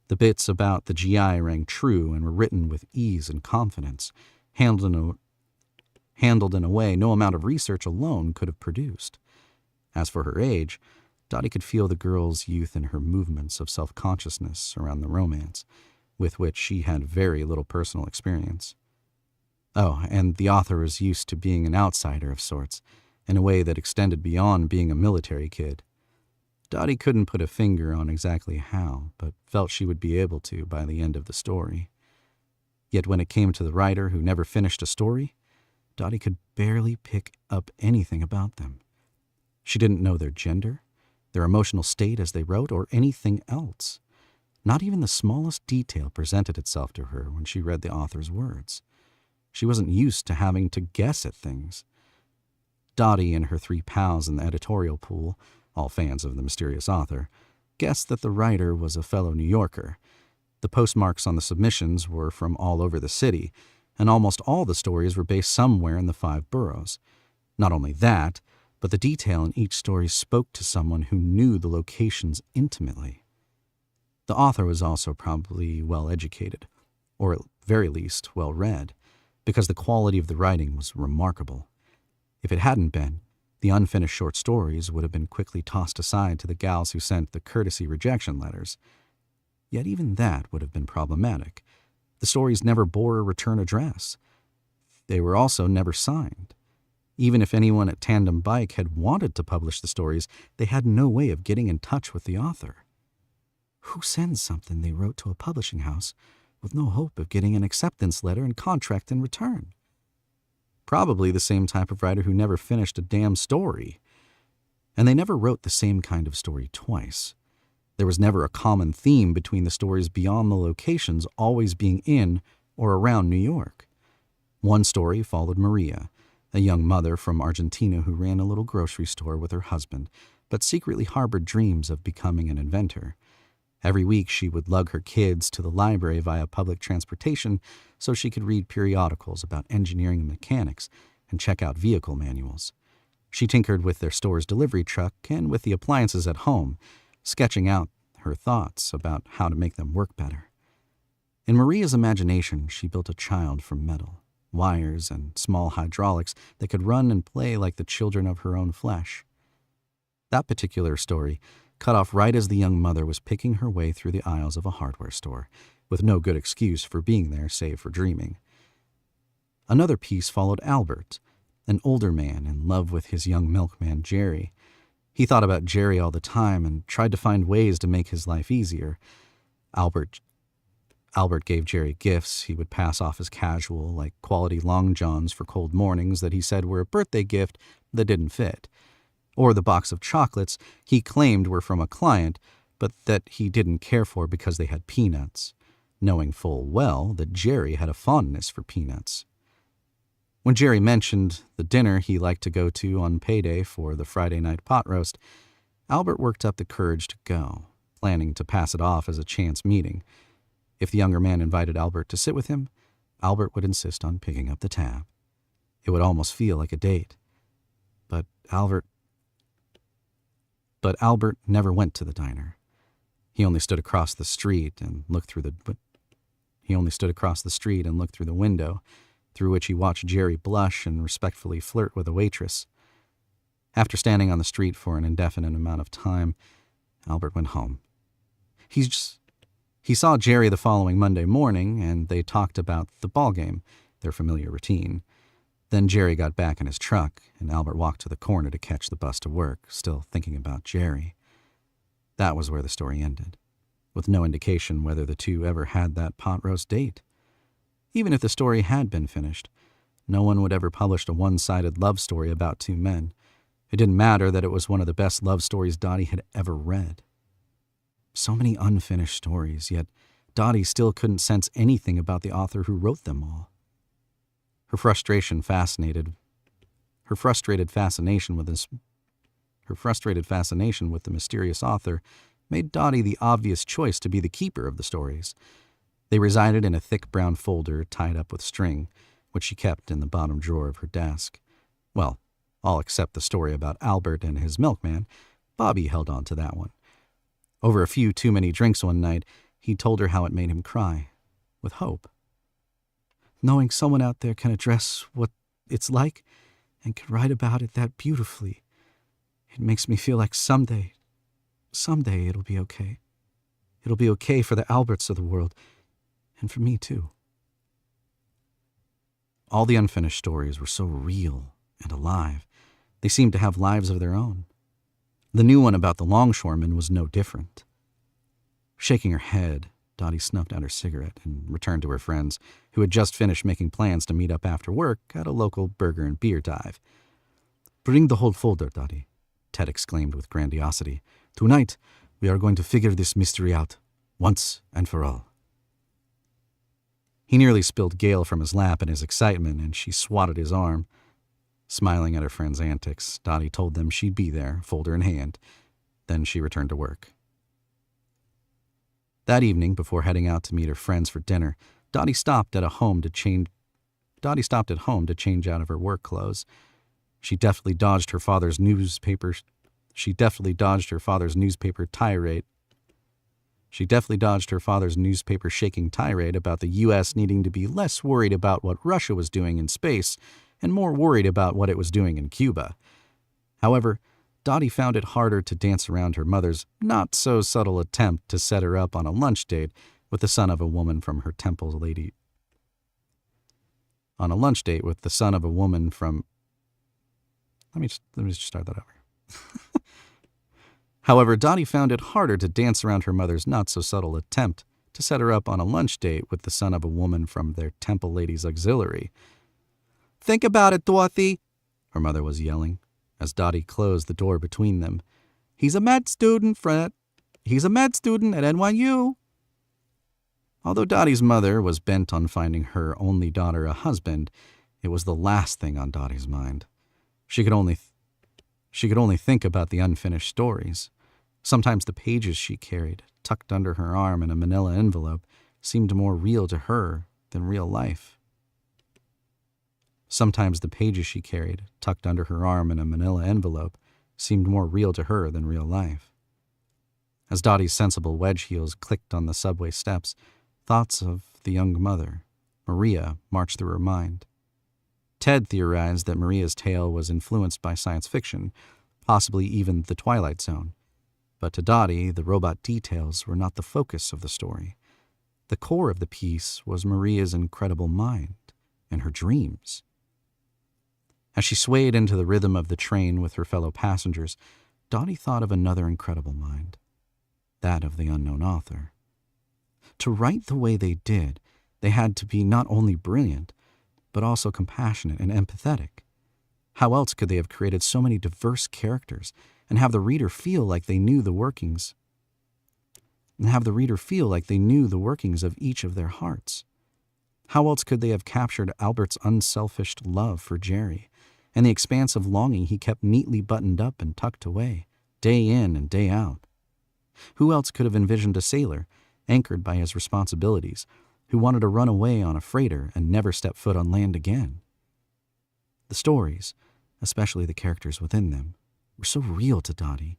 [SPEAKER 1] The bits about the GI rang true and were written with ease and confidence, handled in a way no amount of research alone could have produced. As for her age, Dottie could feel the girl's youth in her movements of self-consciousness around the romance, with which she had very little personal experience. Oh, and the author was used to being an outsider of sorts, in a way that extended beyond being a military kid. Dottie couldn't put a finger on exactly how, but felt she would be able to by the end of the story. Yet when it came to the writer who never finished a story, Dottie could barely pick up anything about them. She didn't know their gender, their emotional state as they wrote, or anything else. Not even the smallest detail presented itself to her when she read the author's words. She wasn't used to having to guess at things. Dottie and her three pals in the editorial pool, all fans of the mysterious author, guessed that the writer was a fellow New Yorker. The postmarks on the submissions were from all over the city, and almost all the stories were based somewhere in the 5 boroughs. Not only that, but the detail in each story spoke to someone who knew the locations intimately. The author was also probably well-educated, or at very least well-read, because the quality of the writing was remarkable. If it hadn't been, the unfinished short stories would have been quickly tossed aside to the gals who sent the courtesy rejection letters. Yet even that would have been problematic. The stories never bore a return address. They were also never signed. Even if anyone at Tandem Bike had wanted to publish the stories, they had no way of getting in touch with the author. Who sends something they wrote to a publishing house with no hope of getting an acceptance letter and contract in return? Probably the same type of writer who never finished a damn story. And they never wrote the same kind of story twice. There was never a common theme between the stories beyond the locations always being in or around New York. One story followed Maria, a young mother from Argentina who ran a little grocery store with her husband, but secretly harbored dreams of becoming an inventor. Every week she would lug her kids to the library via public transportation so she could read periodicals about engineering and mechanics and check out vehicle manuals. She tinkered with their store's delivery truck and with the appliances at home, sketching out her thoughts about how to make them work better. In Maria's imagination, she built a child from metal, wires, and small hydraulics that could run and play like the children of her own flesh. That particular story cut off right as the young mother was picking her way through the aisles of a hardware store, with no good excuse for being there save for dreaming. Another piece followed Albert, an older man in love with his young milkman Jerry. He thought about Jerry all the time and tried to find ways to make his life easier. Albert gave Jerry gifts he would pass off as casual, like quality long johns for cold mornings that he said were a birthday gift that didn't fit, or the box of chocolates he claimed were from a client, but that he didn't care for because they had peanuts, knowing full well that Jerry had a fondness for peanuts. When Jerry mentioned the dinner he liked to go to on payday for the Friday night pot roast, Albert worked up the courage to go, planning to pass it off as a chance meeting. If the younger man invited Albert to sit with him, Albert would insist on picking up the tab. It would almost feel like a date. But Albert never went to the diner. He only stood across the street and looked through the window, through which he watched Jerry blush and respectfully flirt with a waitress. After standing on the street for an indefinite amount of time, Albert went home. He saw Jerry the following Monday morning, and they talked about the ball game, their familiar routine. Then Jerry got back in his truck, and Albert walked to the corner to catch the bus to work, still thinking about Jerry. That was where the story ended, with no indication whether the two ever had that pot roast date. Even if the story had been finished, no one would ever publish a one-sided love story about two men. It didn't matter that it was one of the best love stories Dottie had ever read. So many unfinished stories, yet Dottie still couldn't sense anything about the author who wrote them all. Her frustrated fascination with the mysterious author made Dottie the obvious choice to be the keeper of the stories. They resided in a thick brown folder tied up with string, which she kept in the bottom drawer of her desk. Well, all except the story about Albert and his milkman. Bobby held on to that one. Over a few too many drinks one night, he told her how it made him cry, with hope. Knowing someone out there can address what it's like and can write about it that beautifully, it makes me feel like someday it'll be okay. It'll be okay for the Alberts of the world, and for me too. All the unfinished stories were so real and alive. They seemed to have lives of their own. The new one about the longshoreman was no different. Shaking her head, Dottie snuffed out her cigarette and returned to her friends, who had just finished making plans to meet up after work at a local burger and beer dive. "Bring the whole folder, Dottie," Ted exclaimed with grandiosity. "Tonight, we are going to figure this mystery out, once and for all." He nearly spilled Gale from his lap in his excitement, and she swatted his arm. Smiling at her friend's antics, Dottie told them she'd be there, folder in hand. Then she returned to work. That evening, before heading out to meet her friends for dinner, Dottie stopped at home to change out of her work clothes. She deftly dodged her father's newspaper shaking tirade about the U.S. needing to be less worried about what Russia was doing in space and more worried about what it was doing in Cuba. However, Dottie found it harder to dance around her mother's not-so-subtle attempt to set her up on a lunch date with the son of a woman from her Temple Lady. On a lunch date with the son of a woman from... Let me just start that over. However, Dottie found it harder to dance around her mother's not-so-subtle attempt to set her up on a lunch date with the son of a woman from their Temple Ladies Auxiliary. "Think about it, Dorothy," her mother was yelling, as Dottie closed the door between them. He's a med student at NYU." Although Dottie's mother was bent on finding her only daughter a husband, it was the last thing on Dottie's mind. She could only think about the unfinished stories. Sometimes the pages she carried, tucked under her arm in a manila envelope, seemed more real to her than real life. Sometimes the pages she carried, tucked under her arm in a manila envelope, seemed more real to her than real life. As Dottie's sensible wedge heels clicked on the subway steps, thoughts of the young mother, Maria, marched through her mind. Ted theorized that Maria's tale was influenced by science fiction, possibly even The Twilight Zone. But to Dottie, the robot details were not the focus of the story. The core of the piece was Maria's incredible mind and her dreams. As she swayed into the rhythm of the train with her fellow passengers, Dottie thought of another incredible mind, that of the unknown author. To write the way they did, they had to be not only brilliant, but also compassionate and empathetic. How else could they have created so many diverse characters and have the reader feel like they knew the workings of each of their hearts? How else could they have captured Albert's unselfish love for Jerry and the expansive longing he kept neatly buttoned up and tucked away, day in and day out? Who else could have envisioned a sailor, anchored by his responsibilities, who wanted to run away on a freighter and never step foot on land again? The stories, especially the characters within them, were so real to Dottie.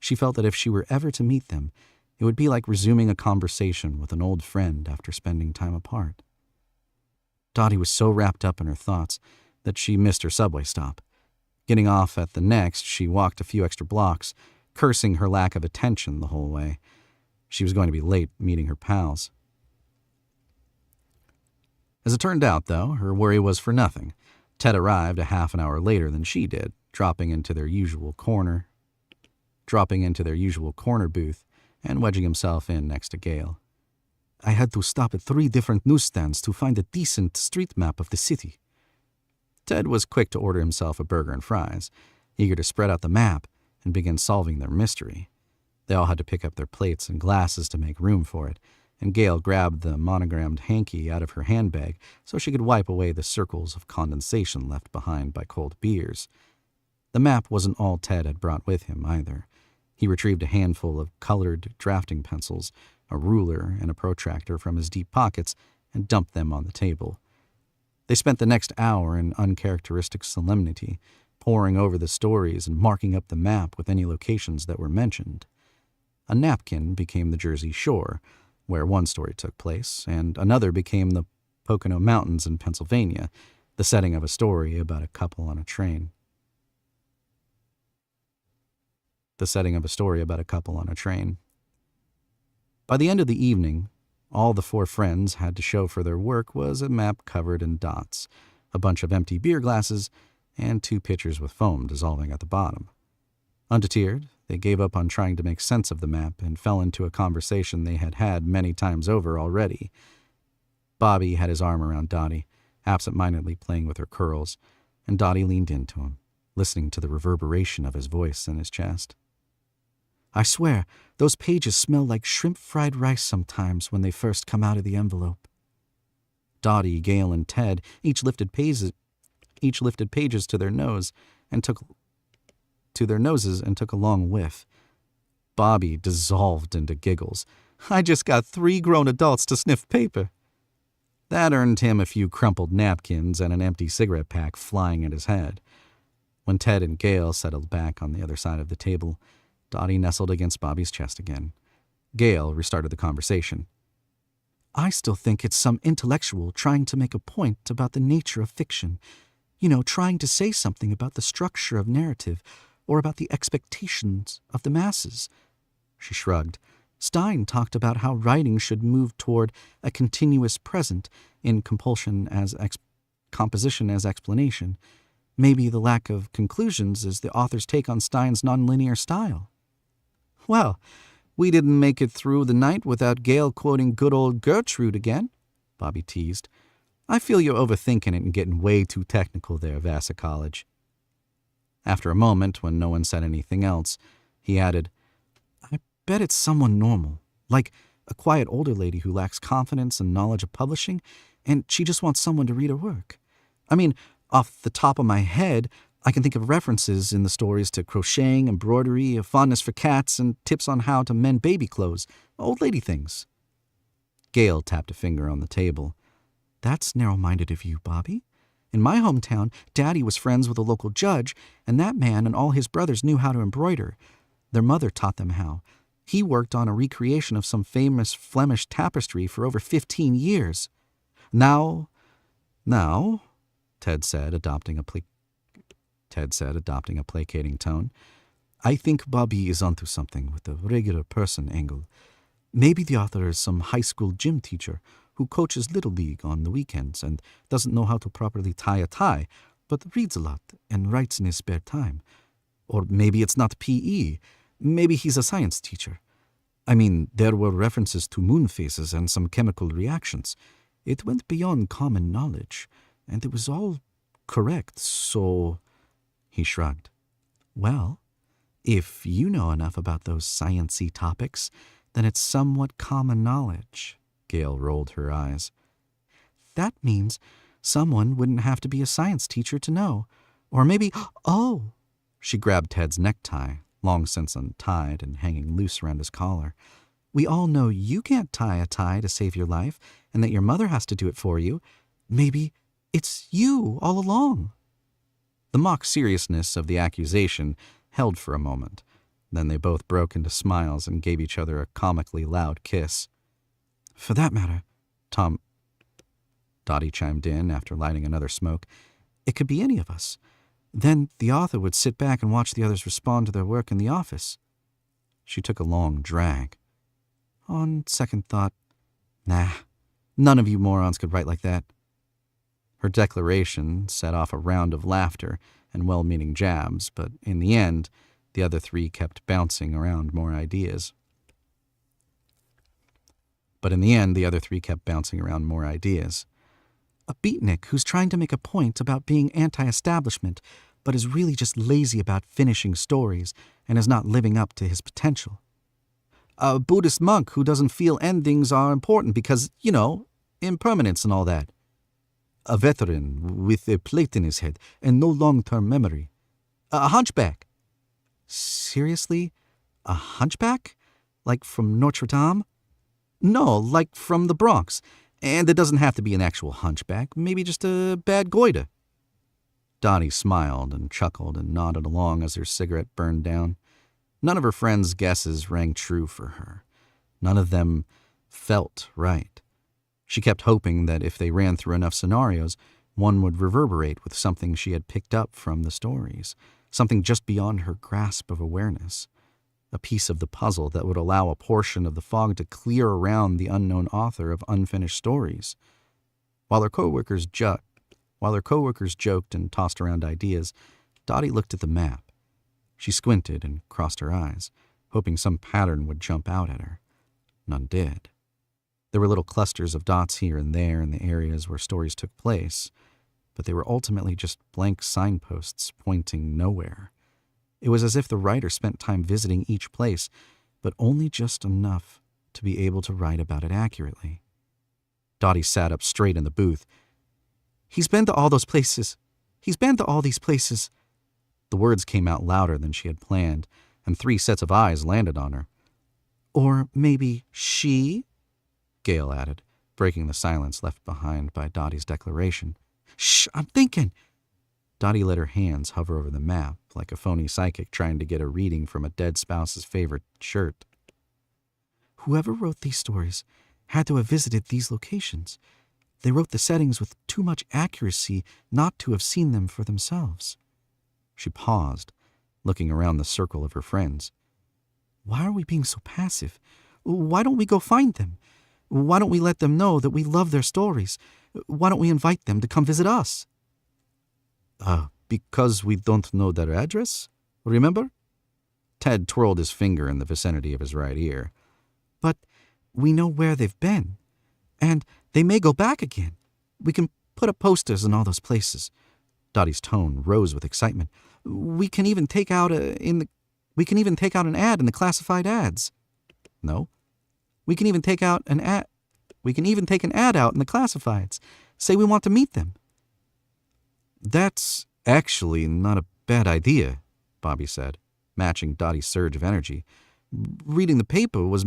[SPEAKER 1] She felt that if she were ever to meet them, it would be like resuming a conversation with an old friend after spending time apart. Dottie was so wrapped up in her thoughts that she missed her subway stop. Getting off at the next, she walked a few extra blocks, cursing her lack of attention the whole way. She was going to be late meeting her pals. As it turned out, though, her worry was for nothing. Ted arrived a half an hour later than she did, dropping into their usual corner booth and wedging himself in next to Gail. "I had to stop at 3 different newsstands to find a decent street map of the city." Ted was quick to order himself a burger and fries, eager to spread out the map and begin solving their mystery. They all had to pick up their plates and glasses to make room for it, and Gail grabbed the monogrammed hanky out of her handbag so she could wipe away the circles of condensation left behind by cold beers. The map wasn't all Ted had brought with him, either. He retrieved a handful of colored drafting pencils, a ruler, and a protractor from his deep pockets and dumped them on the table. They spent the next hour in uncharacteristic solemnity, poring over the stories and marking up the map with any locations that were mentioned. A napkin became the Jersey Shore, where one story took place, and another became the Pocono Mountains in Pennsylvania, the setting of a story about a couple on a train. By the end of the evening, all the 4 friends had to show for their work was a map covered in dots, a bunch of empty beer glasses, and 2 pitchers with foam dissolving at the bottom. Undeterred, they gave up on trying to make sense of the map and fell into a conversation they had had many times over already. Bobby had his arm around Dottie, absent-mindedly playing with her curls, and Dottie leaned into him, listening to the reverberation of his voice in his chest. "I swear, those pages smell like shrimp fried rice sometimes when they first come out of the envelope." Dottie, Gail, and Ted each lifted pages to their noses and took a long whiff. Bobby dissolved into giggles. "I just got 3 grown adults to sniff paper." That earned him a few crumpled napkins and an empty cigarette pack flying at his head. When Ted and Gail settled back on the other side of the table, Dottie nestled against Bobby's chest again. Gail restarted the conversation. "I still think it's some intellectual trying to make a point about the nature of fiction. Trying to say something about the structure of narrative or about the expectations of the masses." She shrugged. "Stein talked about how writing should move toward a continuous present in composition as explanation.
[SPEAKER 3] Maybe the lack of conclusions is the author's take on Stein's nonlinear style. Well, we didn't make it through the night without Gail quoting good old Gertrude again, Bobby teased. I feel you're overthinking it and getting way too technical there, Vassar College. After a moment, when no one said anything else, he added, I bet it's someone normal, like a quiet older lady who lacks confidence and knowledge of publishing, and she just wants someone to read her work. I mean, off the top of my head, I can think of references in the stories to crocheting, embroidery, a fondness for cats, and tips on how to mend baby clothes, old lady things. Gail tapped a finger on the table. That's narrow-minded of you, Bobby. In my hometown, Daddy was friends with a local judge, and that man and all his brothers knew how to embroider. Their mother taught them how. He worked on a recreation of some famous Flemish tapestry for over 15 years. Now, Ted said, adopting a placating tone, I think Bobby is onto something with the regular person angle. Maybe the author is some high school gym teacher who coaches Little League on the weekends and doesn't know how to properly tie a tie, but reads a lot and writes in his spare time. Or maybe it's not PE. Maybe he's a science teacher. I mean, there were references to moon phases and some chemical reactions. It went beyond common knowledge, and it was all correct, so... He shrugged. Well, if you know enough about those science-y topics, then it's somewhat common knowledge. Gail rolled her eyes. That means someone wouldn't have to be a science teacher to know. Or maybe, oh! She grabbed Ted's necktie, long since untied and hanging loose around his collar. We all know you can't tie a tie to save your life, and that your mother has to do it for you. Maybe it's you all along. The mock seriousness of the accusation held for a moment. Then they both broke into smiles and gave each other a comically loud kiss. For that matter, Dottie chimed in after lighting another smoke, it could be any of us. Then the author would sit back and watch the others respond to their work in the office. She took a long drag. On second thought, nah, none of you morons could write like that. Her declaration set off a round of laughter and well-meaning jabs, but in the end, the other three kept bouncing around more ideas. A beatnik who's trying to make a point about being anti-establishment, but is really just lazy about finishing stories and is not living up to his potential. A Buddhist monk who doesn't feel endings are important because, impermanence and all that. A veteran with a plate in his head and no long-term memory. A hunchback. Seriously? A hunchback? Like from Notre Dame? No, like from the Bronx. And it doesn't have to be an actual hunchback, maybe just a bad goiter. Dottie smiled and chuckled and nodded along as her cigarette burned down. None of her friends' guesses rang true for her. None of them felt right. She kept hoping that if they ran through enough scenarios, one would reverberate with something she had picked up from the stories, something just beyond her grasp of awareness. A piece of the puzzle that would allow a portion of the fog to clear around the unknown author of unfinished stories. While her coworkers joked and tossed around ideas, Dottie looked at the map. She squinted and crossed her eyes, hoping some pattern would jump out at her. None did. There were little clusters of dots here and there in the areas where stories took place, but they were ultimately just blank signposts pointing nowhere. It was as if the writer spent time visiting each place, but only just enough to be able to write about it accurately. Dottie sat up straight in the booth. He's been to all those places. He's been to all these places. The words came out louder than she had planned, and 3 sets of eyes landed on her. Or maybe she? Gail added, breaking the silence left behind by Dottie's declaration. Shh, I'm thinking. Dottie let her hands hover over the map like a phony psychic trying to get a reading from a dead spouse's favorite shirt. Whoever wrote these stories had to have visited these locations. They wrote the settings with too much accuracy not to have seen them for themselves. She paused, looking around the circle of her friends. Why are we being so passive? Why don't we go find them? Why don't we let them know that we love their stories? Why don't we invite them to come visit us? Because we don't know their address? Remember? Ted twirled his finger in the vicinity of his right ear. But we know where they've been. And they may go back again. We can put up posters in all those places. Dottie's tone rose with excitement. We can even take out an ad in the classified ads. No. We can even take an ad out in the classifieds. Say we want to meet them. That's actually not a bad idea, Bobby said, matching Dottie's surge of energy. Reading the newspaper was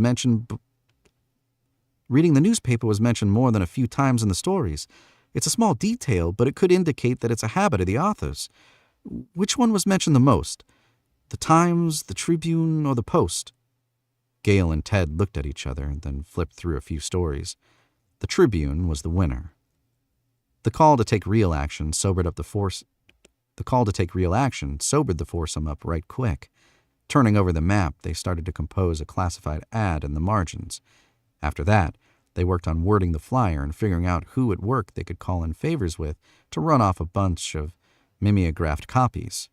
[SPEAKER 3] mentioned more than a few times in the stories. It's a small detail, but it could indicate that it's a habit of the authors. Which one was mentioned the most? The Times, the Tribune, or the Post? Gail and Ted looked at each other and then flipped through a few stories. The Tribune was the winner. The call to take real action sobered the foursome up right quick. Turning over the map, they started to compose a classified ad in the margins. After that, they worked on wording the flyer and figuring out who at work they could call in favors with to run off a bunch of mimeographed copies.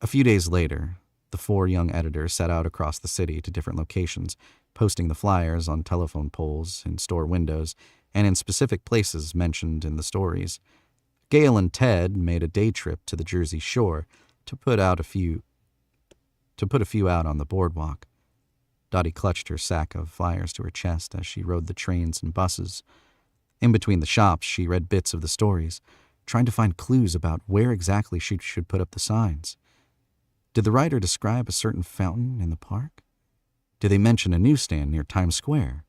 [SPEAKER 3] A few days later, the 4 young editors set out across the city to different locations, posting the flyers on telephone poles, in store windows, and in specific places mentioned in the stories. Gail and Ted made a day trip to the Jersey Shore to put a few out on the boardwalk. Dottie clutched her sack of flyers to her chest as she rode the trains and buses. In between the shops, she read bits of the stories, trying to find clues about where exactly she should put up the signs. Did the writer describe a certain fountain in the park? Did they mention a newsstand near Times Square?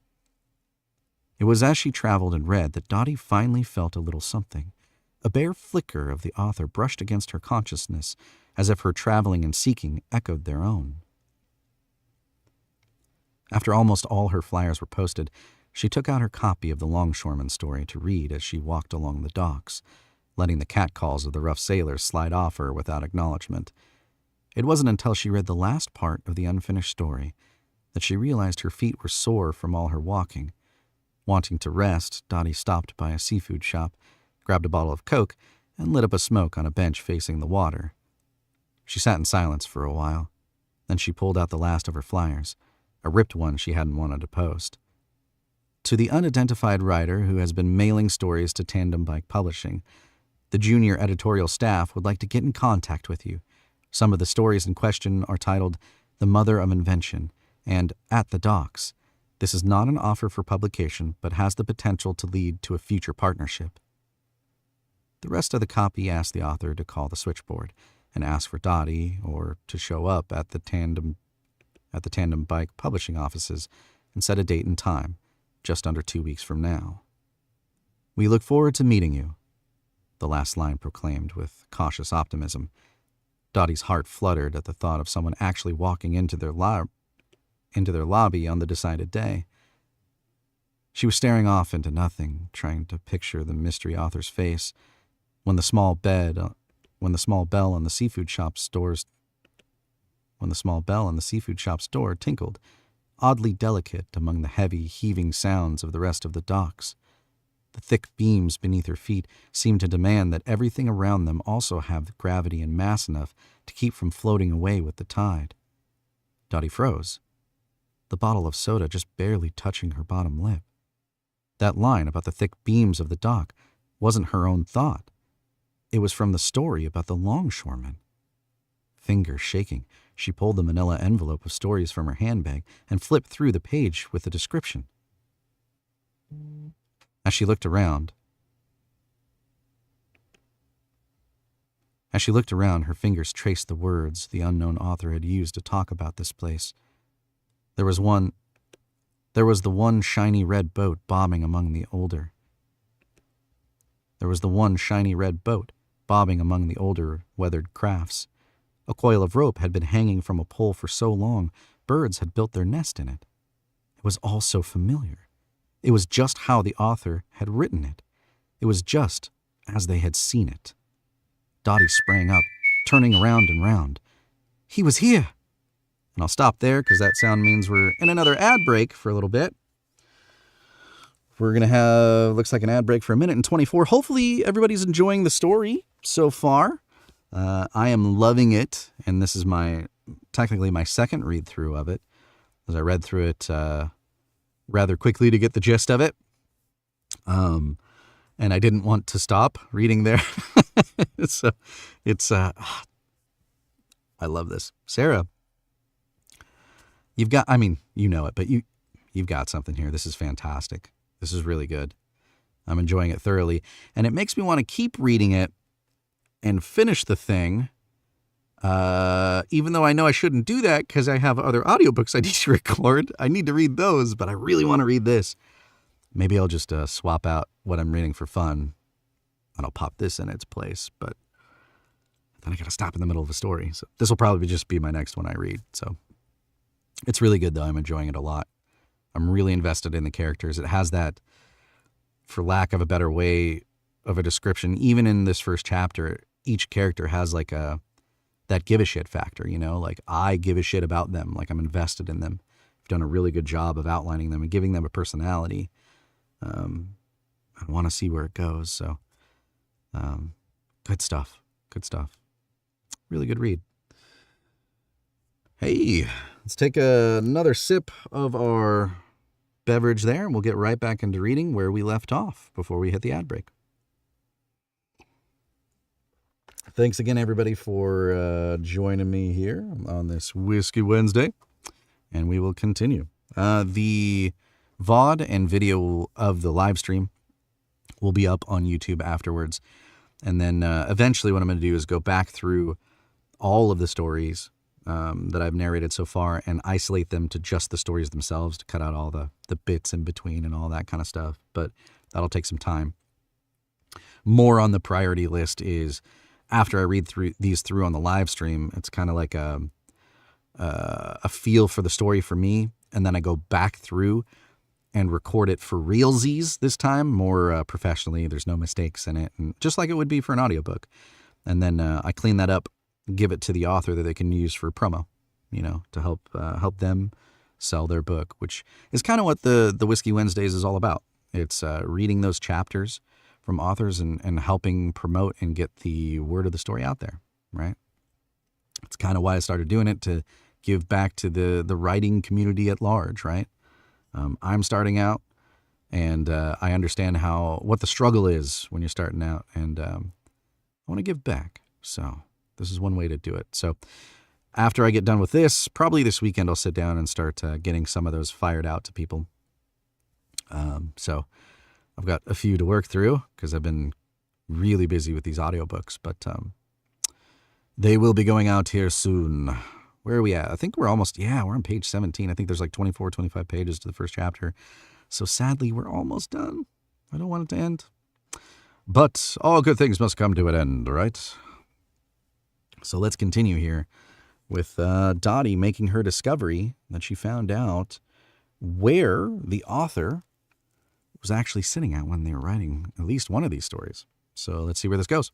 [SPEAKER 3] It was as she traveled and read that Dottie finally felt a little something. A bare flicker of the author brushed against her consciousness, as if her traveling and seeking echoed their own. After almost all her flyers were posted, she took out her copy of the Longshoreman story to read as she walked along the docks, letting the catcalls of the rough sailors slide off her without acknowledgement. It wasn't until she read the last part of the unfinished story that she realized her feet were sore from all her walking. Wanting to rest, Dottie stopped by a seafood shop, grabbed a bottle of Coke, and lit up a smoke on a bench facing the water. She sat in silence for a while. Then she pulled out the last of her flyers, a ripped one she hadn't wanted to post. To the unidentified writer who has been mailing stories to Tandem Bike Publishing, the junior editorial staff would like to get in contact with you. Some of the stories in question are titled The Mother of Invention and At the Docks. This is not an offer for publication, but has the potential to lead to a future partnership. The rest of the copy asked the author to call the switchboard and ask for Dottie or to show up at the Tandem Bike Publishing offices and set a date and time, just under 2 weeks from now. We look forward to meeting you, the last line proclaimed with cautious optimism. Dottie's heart fluttered at the thought of someone actually walking into their lobby on the decided day. She was staring off into nothing, trying to picture the mystery author's face, when the small bell on the seafood shop's door tinkled, oddly delicate among the heavy, heaving sounds of the rest of the docks. The thick beams beneath her feet seemed to demand that everything around them also have gravity and mass enough to keep from floating away with the tide. Dottie froze, the bottle of soda just barely touching her bottom lip. That line about the thick beams of the dock wasn't her own thought. It was from the story about the longshoreman. Fingers shaking, she pulled the manila envelope of stories from her handbag and flipped through the page with the description. As she looked around, her fingers traced the words the unknown author had used to talk about this place. There was the one shiny red boat bobbing among the older weathered crafts. A coil of rope had been hanging from a pole for so long, birds had built their nest in it. It was all so familiar. It was just how the author had written it. It was just as they had seen it. Dottie sprang up, turning around and round. He was here! And I'll stop there because that sound means we're in another ad break for a little bit.
[SPEAKER 1] We're going to have, looks like an ad break for 1:24. Hopefully everybody's enjoying the story so far. I am loving it, and this is technically my second read through of it, as I read through it rather quickly to get the gist of it. And I didn't want to stop reading there. So I love this. Sarah, you've got, you know it, but you've got something here. This is fantastic. This is really good. I'm enjoying it thoroughly. And it makes me want to keep reading it and finish the thing, even though I know I shouldn't do that because I have other audiobooks I need to record. I need to read those, but I really want to read this. Maybe I'll just swap out what I'm reading for fun, and I'll pop this in its place. But then I got to stop in the middle of a story. So this will probably just be my next one I read. So it's really good, though. I'm enjoying it a lot. I'm really invested in the characters. It has that, for lack of a better way of a description, even in this first chapter, each character has like that give a shit factor, like I give a shit about them, like I'm invested in them. I've done a really good job of outlining them and giving them a personality. I want to see where it goes. So, good stuff. Good stuff. Really good read. Hey, let's take another sip of our beverage there, and we'll get right back into reading where we left off before we hit the ad break. Thanks again, everybody, for joining me here on this Whiskey Wednesday, and we will continue. The VOD and video of the live stream will be up on YouTube afterwards, and then eventually what I'm going to do is go back through all of the stories that I've narrated so far and isolate them to just the stories themselves to cut out all the bits in between and all that kind of stuff. But that'll take some time. More on the priority list is after I read these through on the live stream, it's kind of like a feel for the story for me. And then I go back through and record it for realsies this time, more professionally. There's no mistakes in it, and just like it would be for an audiobook. And then I clean that up, give it to the author that they can use for promo, to help them sell their book, which is kind of what the Whiskey Wednesdays is all about. It's reading those chapters from authors and helping promote and get the word of the story out there, right? It's kind of why I started doing it, to give back to the writing community at large, right? I'm starting out, and I understand what the struggle is when you're starting out, and I want to give back. So this is one way to do it. So after I get done with this, probably this weekend, I'll sit down and start getting some of those fired out to people. So I've got a few to work through because I've been really busy with these audiobooks, but they will be going out here soon. Where are we at? I think we're we're on page 17. I think there's like 24, 25 pages to the first chapter. So sadly, we're almost done. I don't want it to end. But all good things must come to an end, right? So let's continue here with Dottie making her discovery that she found out where the author was actually sitting at when they were writing at least one of these stories. So let's see where this goes.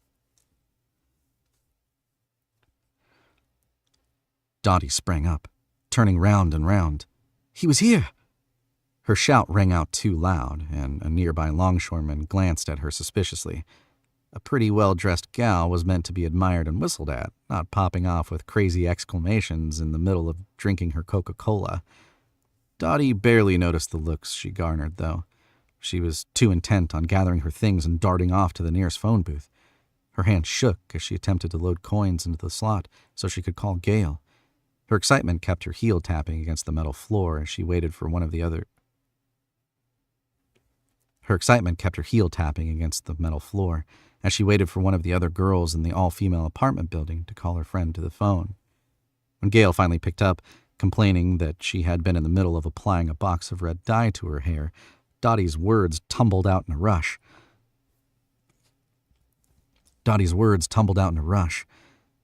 [SPEAKER 1] Dottie sprang up, turning round and round. He was here! Her shout rang out too loud, and a nearby longshoreman glanced at her suspiciously. A pretty well-dressed gal was meant to be admired and whistled at, not popping off with crazy exclamations in the middle of drinking her Coca-Cola. Dottie barely noticed the looks she garnered, though. She was too intent on gathering her things and darting off to the nearest phone booth. Her hand shook as she attempted to load coins into the slot so she could call Gail. Her excitement kept her heel tapping against the metal floor as she waited for one of the other... Her excitement kept her heel tapping against the metal floor as she waited for one of the other girls in the all-female apartment building to call her friend to the phone. When Gail finally picked up, complaining that she had been in the middle of applying a box of red dye to her hair, Dottie's words tumbled out in a rush.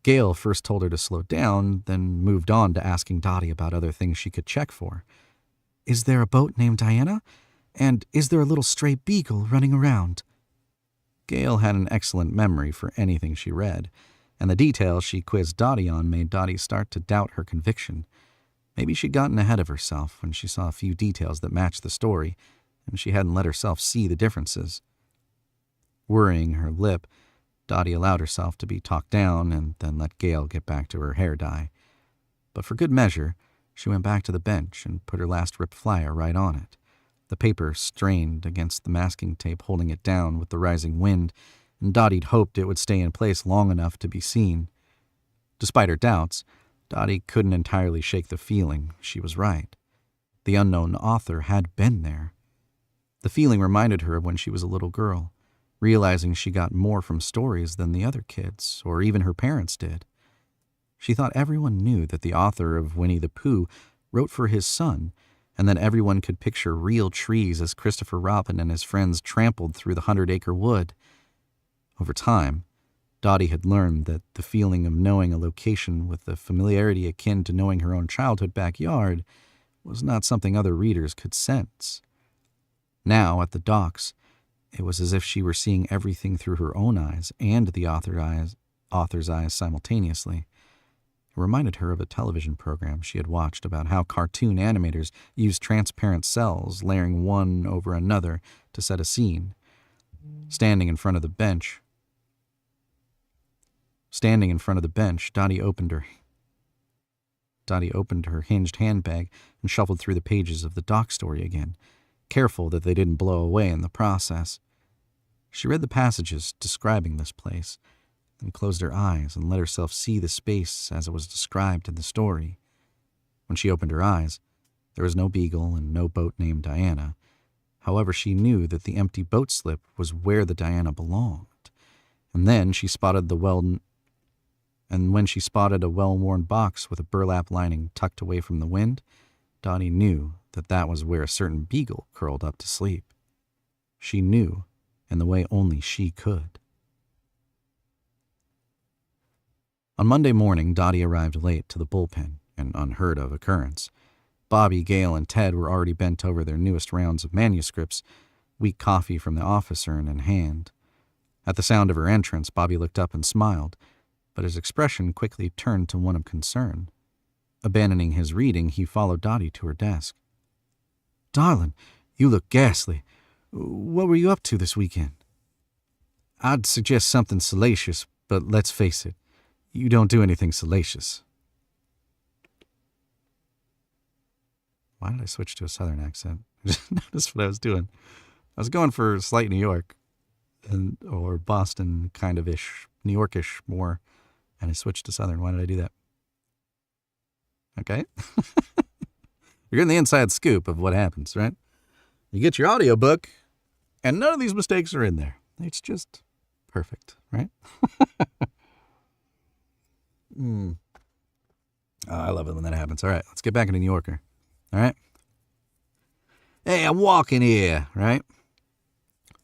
[SPEAKER 1] Gail first told her to slow down, then moved on to asking Dottie about other things she could check for. Is there a boat named Diana? And is there a little stray beagle running around? Gail had an excellent memory for anything she read, and the details she quizzed Dottie on made Dottie start to doubt her conviction. Maybe she'd gotten ahead of herself when she saw a few details that matched the story,
[SPEAKER 3] and she hadn't let herself see the differences. Worrying her lip, Dottie allowed herself to be talked down and then let Gail get back to her hair dye. But for good measure, she went back to the bench and put her last ripped flyer right on it. The paper strained against the masking tape holding it down with the rising wind, and Dottie'd hoped it would stay in place long enough to be seen. Despite her doubts, Dottie couldn't entirely shake the feeling she was right. The unknown author had been there. The feeling reminded her of when she was a little girl, realizing she got more from stories than the other kids, or even her parents did. She thought everyone knew that the author of Winnie the Pooh wrote for his son, and that everyone could picture real trees as Christopher Robin and his friends trampled through the 100-acre wood. Over time, Dottie had learned that the feeling of knowing a location with a familiarity akin to knowing her own childhood backyard was not something other readers could sense. Now, at the docks, it was as if she were seeing everything through her own eyes and the author's eyes simultaneously. It reminded her of a television program she had watched about how cartoon animators used transparent cells layering one over another to set a scene. Standing in front of the bench, Dottie opened her hinged handbag and shuffled through the pages of the dock story again, careful that they didn't blow away in the process. She read the passages describing this place, then closed her eyes and let herself see the space as it was described in the story. When she opened her eyes, there was no beagle and no boat named Diana. However, she knew that the empty boat slip was where the Diana belonged. And when she spotted a well-worn box with a burlap lining tucked away from the wind, Dottie knew that that was where a certain beagle curled up to sleep. She knew in the way only she could. On Monday morning, Dottie arrived late to the bullpen, an unheard-of occurrence. Bobby, Gail, and Ted were already bent over their newest rounds of manuscripts, weak coffee from the office urn in hand. At the sound of her entrance, Bobby looked up and smiled, but his expression quickly turned to one of concern. Abandoning his reading, he followed Dottie to her desk. "Darling, you look ghastly. What were you up to this weekend?" "I'd suggest something salacious, but let's face it, you don't do anything salacious." Why did I switch to a southern accent? I just noticed what I was doing. I was going for slight New York, or Boston kind of-ish, New Yorkish more, and I switched to southern. Why did I do that? Okay. You're getting the inside scoop of what happens, right? You get your audiobook, and none of these mistakes are in there. It's just perfect, right? I love it when that happens. All right, let's get back into New Yorker. All right? "Hey, I'm walking here, right?"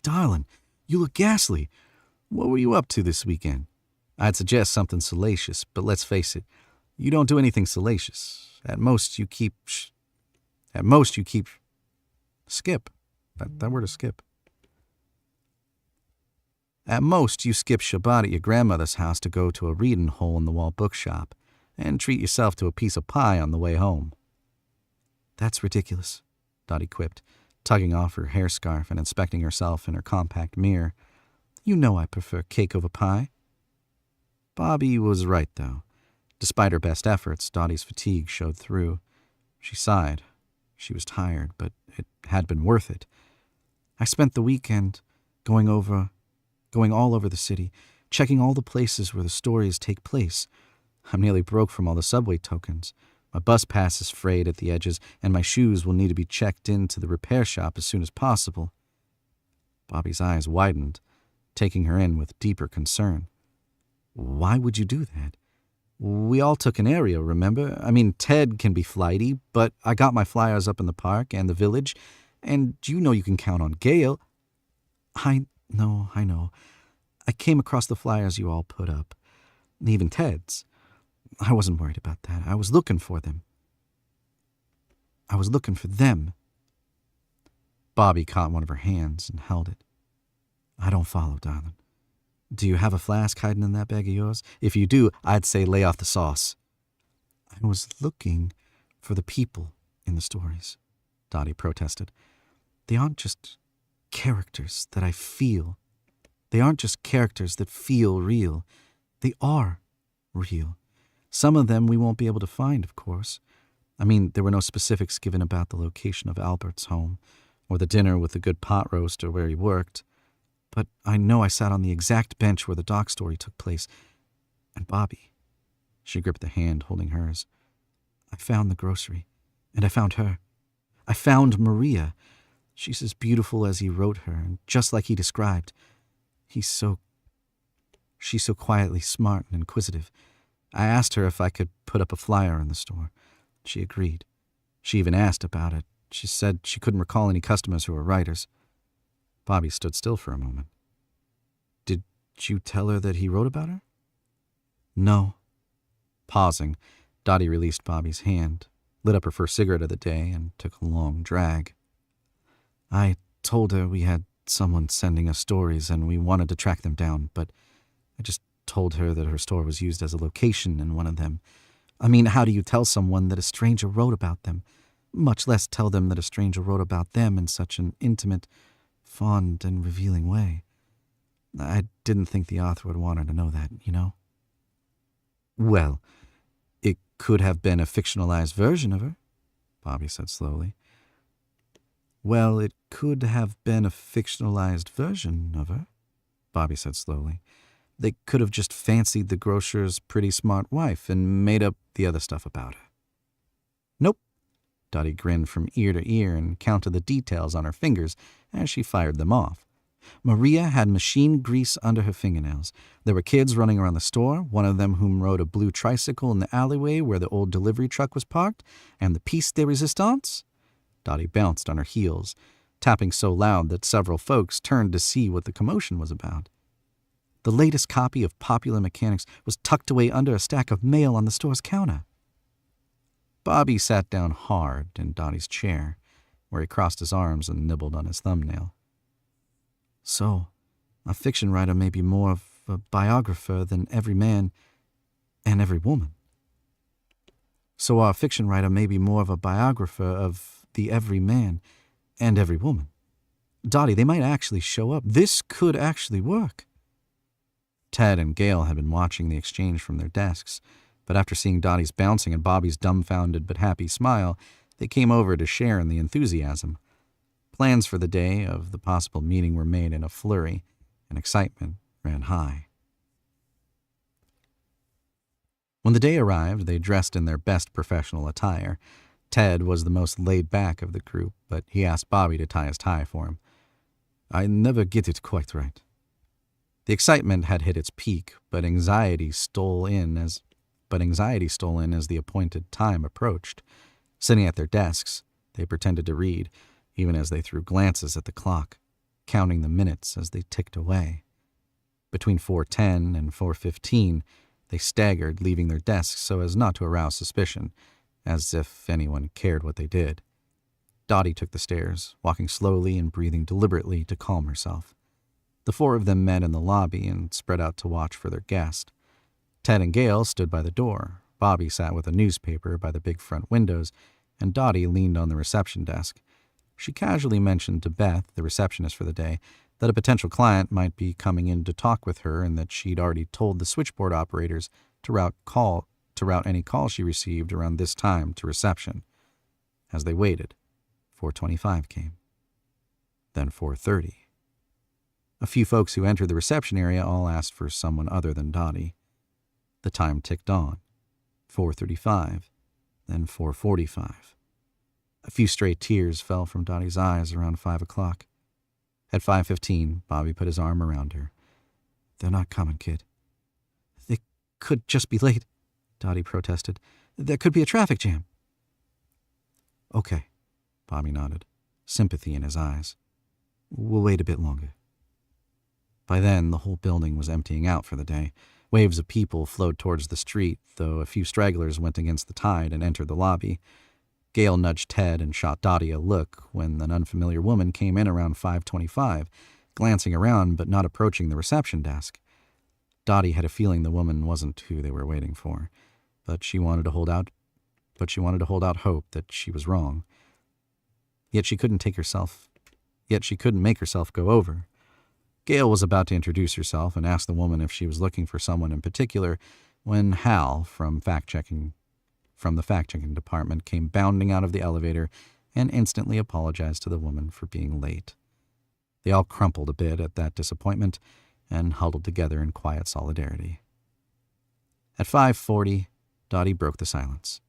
[SPEAKER 3] "Darling, you look ghastly. What were you up to this weekend?" "I'd suggest something salacious, but let's face it, you don't do anything salacious. At most you keep... Skip. That word is skip. At most you skip Shabbat at your grandmother's house to go to a reading hole-in-the-wall bookshop and treat yourself to a piece of pie on the way home." "That's ridiculous," Dottie quipped, tugging off her hair scarf and inspecting herself in her compact mirror. "You know I prefer cake over pie." Bobby was right, though. Despite her best efforts, Dottie's fatigue showed through. She sighed. She was tired, but it had been worth it. "I spent the weekend going all over the city, checking all the places where the stories take place. I'm nearly broke from all the subway tokens. My bus pass is frayed at the edges, and my shoes will need to be checked into the repair shop as soon as possible." Bobby's eyes widened, taking her in with deeper concern. "Why would you do that? We all took an area, remember? I mean, Ted can be flighty, but I got my flyers up in the park and the village, and you know you can count on Gail." I know. I came across the flyers you all put up, even Ted's. I wasn't worried about that. I was looking for them. Bobby caught one of her hands and held it. "I don't follow, darling. Do you have a flask hiding in that bag of yours? If you do, I'd say lay off the sauce." "I was looking for the people in the stories," Dottie protested. They aren't just characters that I feel. They aren't just characters that feel real. They are real. Some of them we won't be able to find, of course. I mean, there were no specifics given about the location of Albert's home, or the dinner with the good pot roast, or where he worked. But I know I sat on the exact bench where the doc story took place. And Bobby, she gripped the hand holding hers. I found the grocery, and I found her. I found Maria. She's as beautiful as he wrote her, and just like he described. She's so quietly smart and inquisitive. I asked her if I could put up a flyer in the store. She agreed. She even asked about it. She said she couldn't recall any customers who were writers. Bobby stood still for a moment. Did you tell her that he wrote about her? No. Pausing, Dottie released Bobby's hand, lit up her first cigarette of the day, and took a long drag. I told her we had someone sending us stories and we wanted to track them down, but I just told her that her store was used as a location in one of them. I mean, how do you tell someone that a stranger wrote about them? Much less tell them that a stranger wrote about them in such an intimate, fond, and revealing way. I didn't think the author would want her to know that, you know? Well, it could have been a fictionalized version of her, Bobby said slowly. Well, it could have been a fictionalized version of her, Bobby said slowly. They could have just fancied the grocer's pretty smart wife and made up the other stuff about her. Nope. Dottie grinned from ear to ear and counted the details on her fingers as she fired them off. Maria had machine grease under her fingernails. There were kids running around the store, one of them whom rode a blue tricycle in the alleyway where the old delivery truck was parked, and the piece de resistance? Dottie bounced on her heels, tapping so loud that several folks turned to see what the commotion was about. The latest copy of Popular Mechanics was tucked away under a stack of mail on the store's counter. Bobby sat down hard in Dottie's chair, where he crossed his arms and nibbled on his thumbnail. So, a fiction writer may be more of a biographer than every man and every woman. So our fiction writer may be more of a biographer of the every man and every woman. Dottie, they might actually show up. This could actually work. Ted and Gail had been watching the exchange from their desks, but after seeing Dottie's bouncing and Bobby's dumbfounded but happy smile, they came over to share in the enthusiasm. Plans for the day of the possible meeting were made in a flurry, and excitement ran high. When the day arrived, they dressed in their best professional attire. Ted was the most laid back of the group, but he asked Bobby to tie his tie for him. I never get it quite right. The excitement had hit its peak, but anxiety stole in as the appointed time approached. Sitting at their desks, they pretended to read, even as they threw glances at the clock, counting the minutes as they ticked away. Between 4:10 and 4:15, they staggered, leaving their desks so as not to arouse suspicion, as if anyone cared what they did. Dottie took the stairs, walking slowly and breathing deliberately to calm herself. The four of them met in the lobby and spread out to watch for their guest. Ted and Gail stood by the door. Bobby sat with a newspaper by the big front windows, and Dottie leaned on the reception desk. She casually mentioned to Beth, the receptionist for the day, that a potential client might be coming in to talk with her and that she'd already told the switchboard operators to route any call she received around this time to reception. As they waited, 4:25 came. Then 4:30. A few folks who entered the reception area all asked for someone other than Dottie. The time ticked on. 4:35, then 4:45. A few stray tears fell from Dottie's eyes around 5 o'clock. At 5:15, Bobby put his arm around her. They're not coming, kid. They could just be late, Dottie protested. There could be a traffic jam. Okay, Bobby nodded, sympathy in his eyes. We'll wait a bit longer. By then, the whole building was emptying out for the day. Waves of people flowed towards the street, though a few stragglers went against the tide and entered the lobby. Gail nudged Ted and shot Dottie a look when an unfamiliar woman came in around 5:25, glancing around but not approaching the reception desk. Dottie had a feeling the woman wasn't who they were waiting for, but she wanted to hold out hope that she was wrong. Yet she couldn't take herself yet she couldn't make herself go over. Gail was about to introduce herself and ask the woman if she was looking for someone in particular when Hal from the fact-checking department came bounding out of the elevator and instantly apologized to the woman for being late. They all crumpled a bit at that disappointment and huddled together in quiet solidarity. At 5:40, Dottie broke the silence.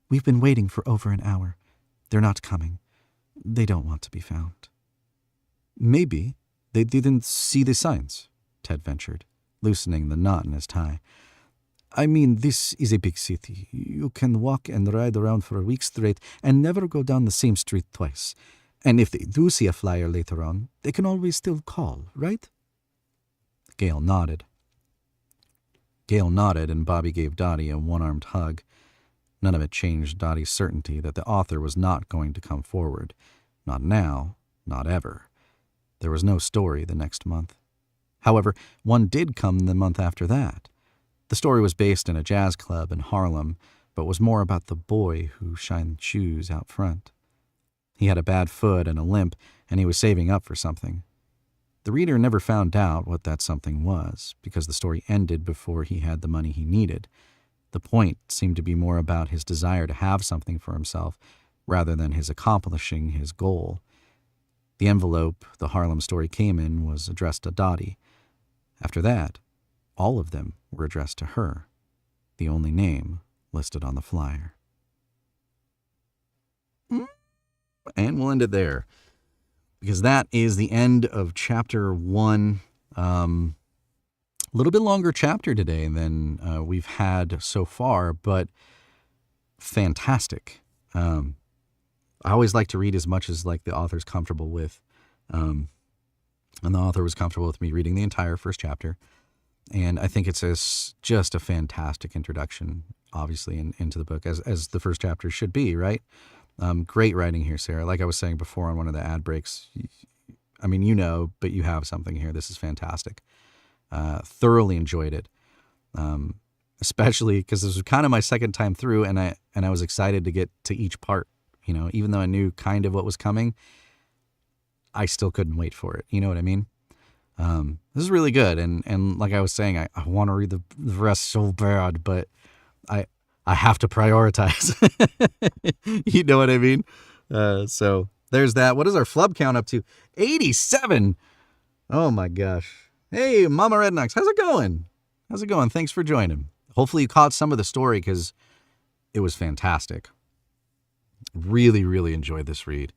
[SPEAKER 3] "We've been waiting for over an hour. They're not coming. They don't want to be found." "Maybe they didn't see the signs," Ted ventured, loosening the knot in his tie. "I mean, this is a big city. You can walk and ride around for a week straight and never go down the same street twice. And if they do see a flyer later on, they can always still call, right?" Gail nodded. And Bobby gave Dottie a one-armed hug. None of it changed Dottie's certainty that the author was not going to come forward. Not now, not ever. There was no story the next month. However, one did come the month after that. The story was based in a jazz club in Harlem, but was more about the boy who shined shoes out front. He had a bad foot and a limp, and he was saving up for something. The reader never found out what that something was, because the story ended before he had the money he needed. The point seemed to be more about his desire to have something for himself, rather than his accomplishing his goal. The envelope the Harlem story came in was addressed to Dottie. After that, all of them were addressed to her, the only name listed on the flyer. And we'll end it there, because that is the end of chapter 1. A little bit longer chapter today than we've had so far, but fantastic. I always like to read as much as like the author's comfortable with. And the author was comfortable with me reading the entire first chapter. And I think it's just a fantastic introduction, obviously, into the book, as the first chapter should be, right? Great writing here, Sarah. Like I was saying before on one of the ad breaks, I mean, but you have something here. This is fantastic. Thoroughly enjoyed it, especially because this was kind of my second time through, and I was excited to get to each part. Even though I knew kind of what was coming, I still couldn't wait for it. You know what I mean? This is really good, and like I was saying, I want to read the rest so bad, but I have to prioritize. You know what I mean? So there's that. What is our flub count up to? 87. Oh my gosh. Hey, Mama Rednecks, how's it going? Thanks for joining. Hopefully you caught some of the story, because it was fantastic. Really, really enjoyed this read.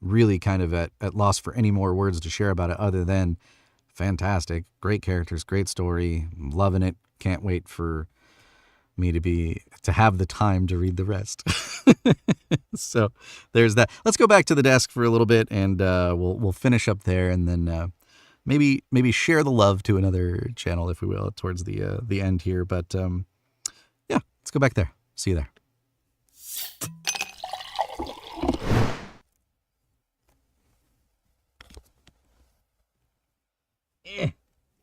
[SPEAKER 3] Really kind of at loss for any more words to share about it other than fantastic. Great characters, great story. I'm loving it. Can't wait for me to have the time to read the rest. So there's that. Let's go back to the desk for a little bit, and we'll finish up there, and then maybe share the love to another channel, if we will, towards the end here. But yeah, let's go back there. See you there.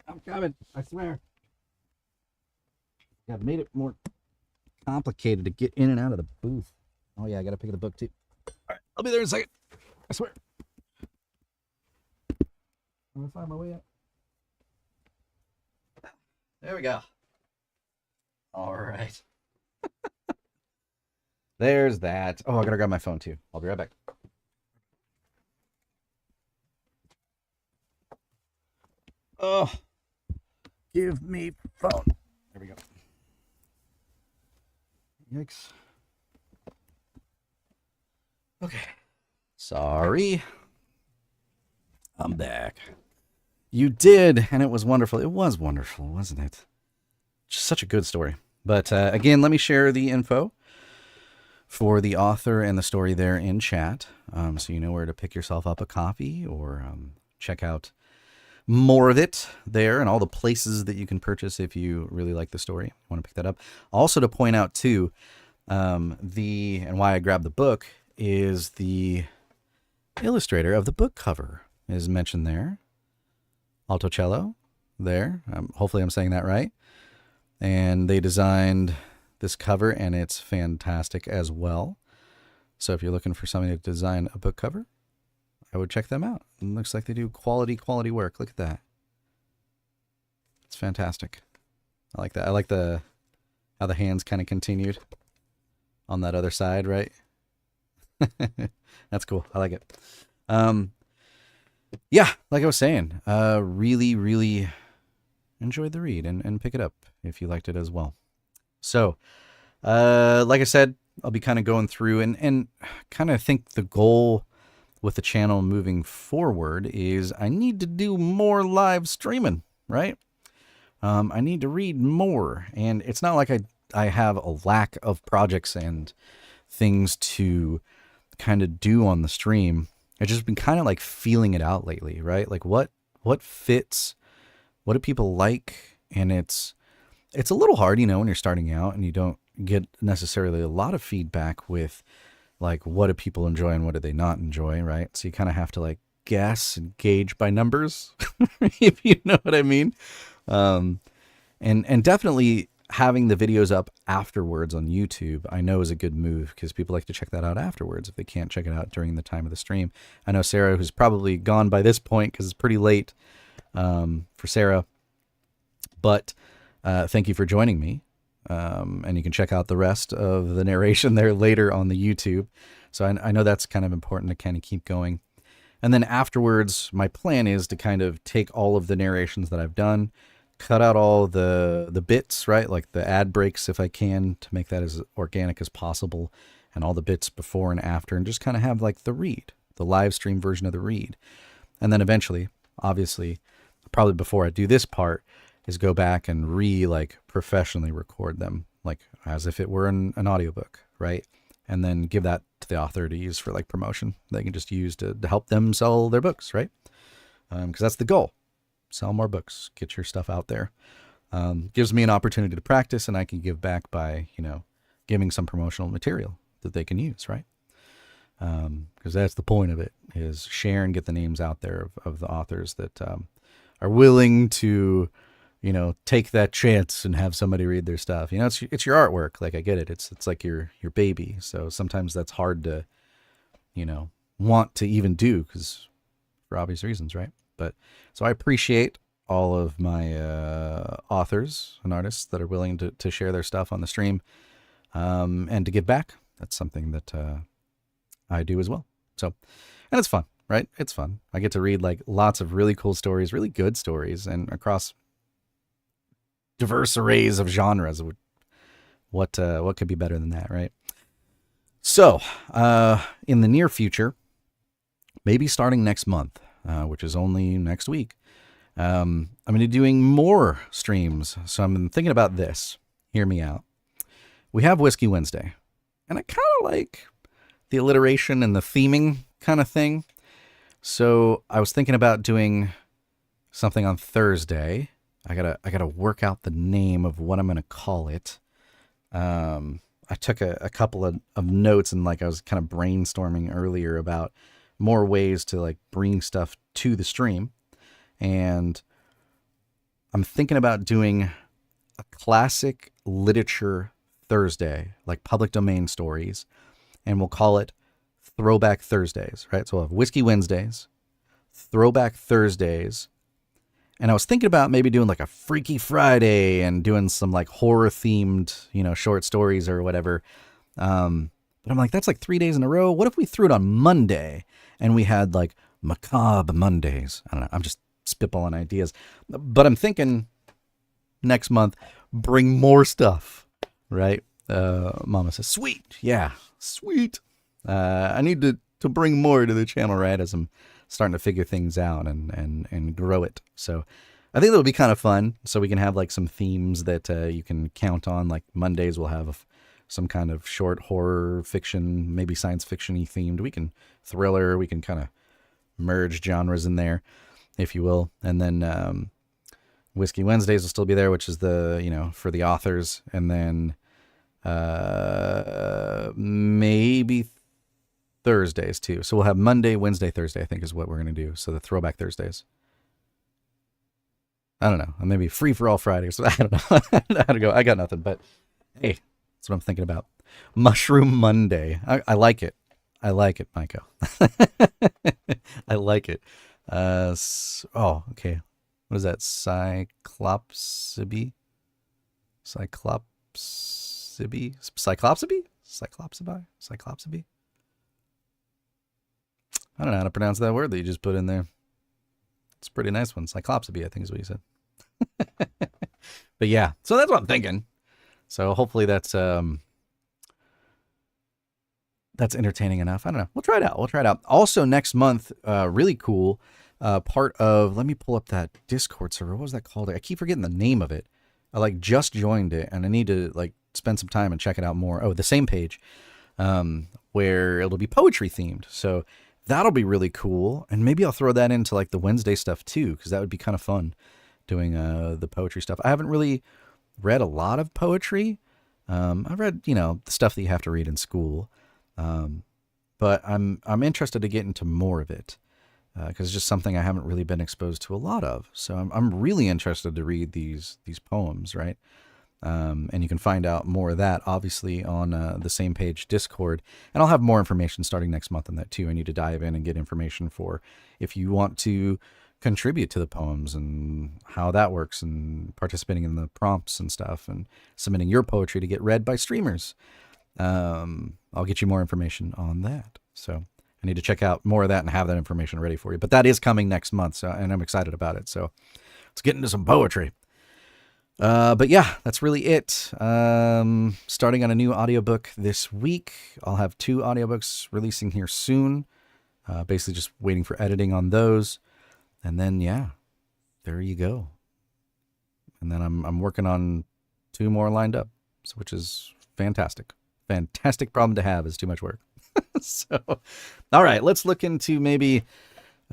[SPEAKER 3] I'm coming, I swear. I've made it more complicated to get in and out of the booth. Oh yeah, I gotta pick up the book too. All right, I'll be there in a second. I swear. I'm gonna find my way out. There we go. All right. There's that. Oh, I gotta grab my phone too. I'll be right back. Oh, give me phone. There we go. Yikes. Okay. Sorry. I'm back. You did, and it was wonderful. It was wonderful, wasn't it? Just such a good story. But again, let me share the info for the author and the story there in chat, so you know where to pick yourself up a copy or check out more of it there, and all the places that you can purchase if you really like the story. I want to pick that up. Also to point out too, and why I grabbed the book is the illustrator of the book cover is mentioned there. Altocello there. Hopefully I'm saying that right. And they designed this cover, and it's fantastic as well.
[SPEAKER 1] So if you're looking for somebody to design a book cover, I would check them out. It looks like they do quality work. Look at that. It's fantastic. I like that. I like how the hands kind of continued on that other side, right? That's cool. I like it. Yeah, like I was saying, really, really enjoyed the read and pick it up if you liked it as well. So, like I said, I'll be kind of going through and kind of think the goal with the channel moving forward is I need to do more live streaming, right? I need to read more, and it's not like I have a lack of projects and things to kind of do on the stream. I've just been kind of like feeling it out lately, right? Like what fits, what do people like? And it's a little hard, when you're starting out and you don't get necessarily a lot of feedback with like, what do people enjoy and what do they not enjoy, right? So you kind of have to like guess and gauge by numbers, if you know what I mean. And definitely having the videos up afterwards on YouTube, I know is a good move because people like to check that out afterwards if they can't check it out during the time of the stream. I know Sarah, who's probably gone by this point because it's pretty late for Sarah, but thank you for joining me. And you can check out the rest of the narration there later on the YouTube. So I know that's kind of important to kind of keep going. And then afterwards, my plan is to kind of take all of the narrations that I've done, cut out all the bits, right? Like the ad breaks if I can, to make that as organic as possible, and all the bits before and after, and just kind of have like the read, the live stream version of the read. And then eventually, obviously, probably before I do this part, is go back and professionally record them, like as if it were an audiobook, right? And then give that to the author to use for like promotion. They can just use to help them sell their books, right? Because that's the goal. Sell more books, get your stuff out there. Gives me an opportunity to practice, and I can give back by, giving some promotional material that they can use, right? Because that's the point of it, is share and get the names out there of the authors that are willing to, take that chance and have somebody read their stuff. It's your artwork. Like, I get it. It's like your baby. So sometimes that's hard to, want to even do, because for obvious reasons, right? But so I appreciate all of my authors and artists that are willing to share their stuff on the stream and to give back. That's something that I do as well. So, and it's fun, right? It's fun. I get to read like lots of really cool stories, really good stories, and across diverse arrays of genres. What could be better than that, right? So, in the near future, maybe starting next month, which is only next week, I'm going to be doing more streams. So I'm thinking about this. Hear me out. We have Whiskey Wednesday, and I kind of like the alliteration and the theming kind of thing. So I was thinking about doing something on Thursday. I gotta work out the name of what I'm going to call it. I took a couple of notes, and like I was kind of brainstorming earlier about more ways to like bring stuff to the stream. And I'm thinking about doing a classic literature Thursday, like public domain stories, and we'll call it Throwback Thursdays, right? So we'll have Whiskey Wednesdays, Throwback Thursdays, and I was thinking about maybe doing like a Freaky Friday and doing some like horror themed, short stories or whatever. But I'm like, that's like 3 days in a row. What if we threw it on Monday and we had like Macabre Mondays? I don't know. I'm just spitballing ideas, but I'm thinking next month, bring more stuff, right? Mama says, sweet. Yeah, sweet. I need to bring more to the channel, right? As I'm starting to figure things out and grow it. So I think that'll be kind of fun. So we can have like some themes that you can count on. Like Mondays we'll have some kind of short horror fiction, maybe science fiction-y themed. We can thriller. We can kind of merge genres in there, if you will. And then Whiskey Wednesdays will still be there, which is the, for the authors. And then maybe Thursdays too. So we'll have Monday, Wednesday, Thursday, I think is what we're going to do. So the Throwback Thursdays. I don't know. Maybe Free for All Fridays. I don't know. How to go. I got nothing, but hey, that's what I'm thinking about. Mushroom Monday. I like it. I like it, Maiko. I like it. Okay. What is that? Cyclopsibi? Cyclopsibi? Cyclopsibi? Cyclopsibi? I don't know how to pronounce that word that you just put in there. It's a pretty nice one. Cyclopsibi, I think is what you said. But yeah, so that's what I'm thinking. So hopefully that's entertaining enough. I don't know. We'll try it out. Also next month, really cool, part of, let me pull up that Discord server. What was that called? I keep forgetting the name of it. I just joined it and I need to spend some time and check it out more. Oh, the same page, where it'll be poetry themed. So that'll be really cool. And maybe I'll throw that into the Wednesday stuff too, because that would be kind of fun doing the poetry stuff. I haven't really read a lot of poetry. I've read, the stuff that you have to read in school. But I'm interested to get into more of it, because it's just something I haven't really been exposed to a lot of. So I'm really interested to read these poems, right? And you can find out more of that, obviously, on the same page Discord. And I'll have more information starting next month on that, too. I need to dive in and get information for if you want to contribute to the poems and how that works and participating in the prompts and stuff and submitting your poetry to get read by streamers. I'll get you more information on that. So I need to check out more of that and have that information ready for you. But that is coming next month, and I'm excited about it. So let's get into some poetry. But yeah, that's really it. Starting on a new audiobook this week. I'll have 2 audiobooks releasing here soon. Basically just waiting for editing on those. And then, yeah, there you go. And then I'm working on 2 more lined up, which is fantastic. Fantastic problem to have is too much work. So, all right, let's look into maybe,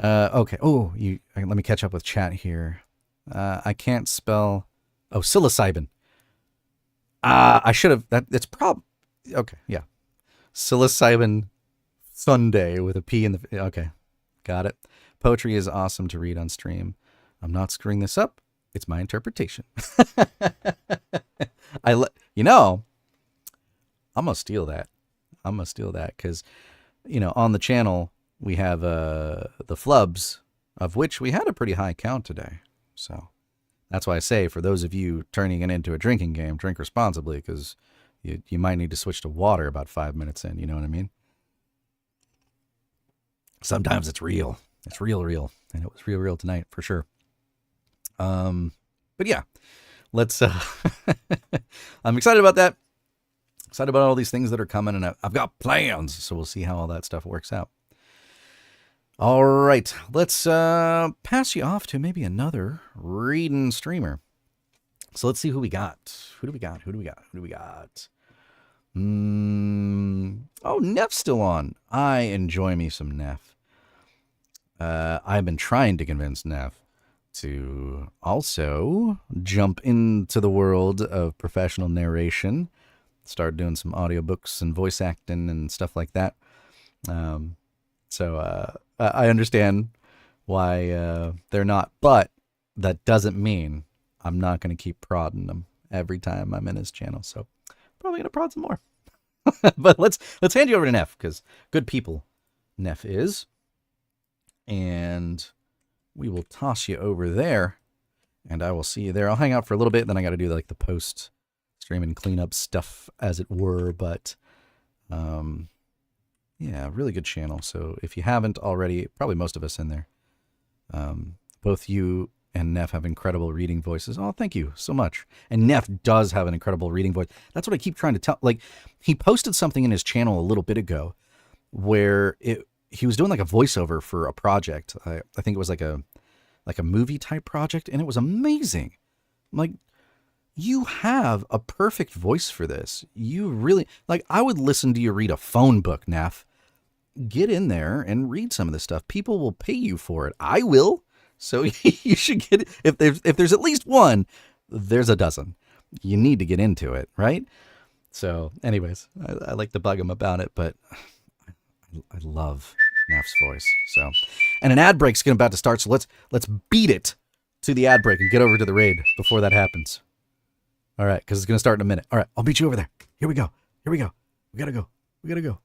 [SPEAKER 1] okay. Oh, let me catch up with chat here. I can't spell, psilocybin. I should have, okay, yeah. Psilocybin Sunday with a P in the, okay, got it. Poetry is awesome to read on stream. I'm not screwing this up. It's my interpretation. I'm going to steal that. Because, on the channel, we have the flubs, of which we had a pretty high count today. So that's why I say, for those of you turning it into a drinking game, drink responsibly, because you might need to switch to water about 5 minutes in. You know what I mean? Sometimes it's real. It's real. And it was real tonight, for sure. But yeah, let's, I'm excited about that. Excited about all these things that are coming, and I've got plans, so we'll see how all that stuff works out. All right, let's pass you off to maybe another reading streamer. So let's see who we got. Who do we got? Oh, Neff's still on. I enjoy me some Neff. I've been trying to convince Neff to also jump into the world of professional narration. Start doing some audiobooks and voice acting and stuff like that. So I understand why they're not, but that doesn't mean I'm not going to keep prodding them every time I'm in his channel. So probably going to prod some more. But let's hand you over to Neff, because good people Neff is. And we will toss you over there, and I will see you there. I'll hang out for a little bit, then I got to do the post stream and clean up stuff, as it were. But yeah, really good channel. So if you haven't already, probably most of us in there, both you and Neff have incredible reading voices. Oh, thank you so much. And Neff does have an incredible reading voice. That's what I keep trying to tell. He posted something in his channel a little bit ago where he was doing a voiceover for a project. I think it was like a movie type project, and it was amazing. You have a perfect voice for this. You really, I would listen to you read a phone book, Neff. Get in there and read some of this stuff. People will pay you for it. I will. So you should get, if there's at least one, there's a dozen. You need to get into it, right? So anyways, I like to bug him about it, but I love Neff's voice. So, and an ad break's about to start, so let's beat it to the ad break and get over to the raid before that happens. All right, because it's going to start in a minute. All right, I'll beat you over there. Here we go. We gotta go.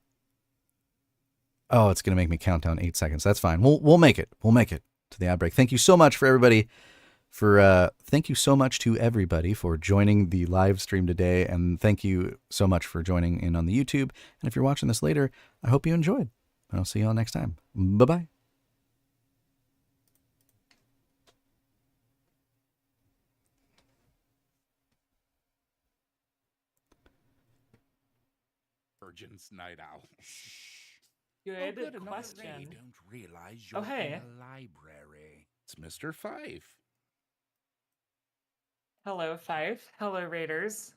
[SPEAKER 1] Oh, it's going to make me count down 8 seconds. That's fine. We'll make it. We'll make it to the ad break. Thank you so much for everybody. Thank you so much to everybody for joining the live stream today, and thank you so much for joining in on the YouTube. And if you're watching this later, I hope you enjoyed. And I'll see you all next time. Bye-bye.
[SPEAKER 4] Virgin's Night Owl.
[SPEAKER 5] Good question.
[SPEAKER 4] They don't realize
[SPEAKER 5] Oh,
[SPEAKER 4] you're
[SPEAKER 5] hey.
[SPEAKER 4] in a library. It's Mr. Fife.
[SPEAKER 5] Hello, Fife. Hello, Raiders.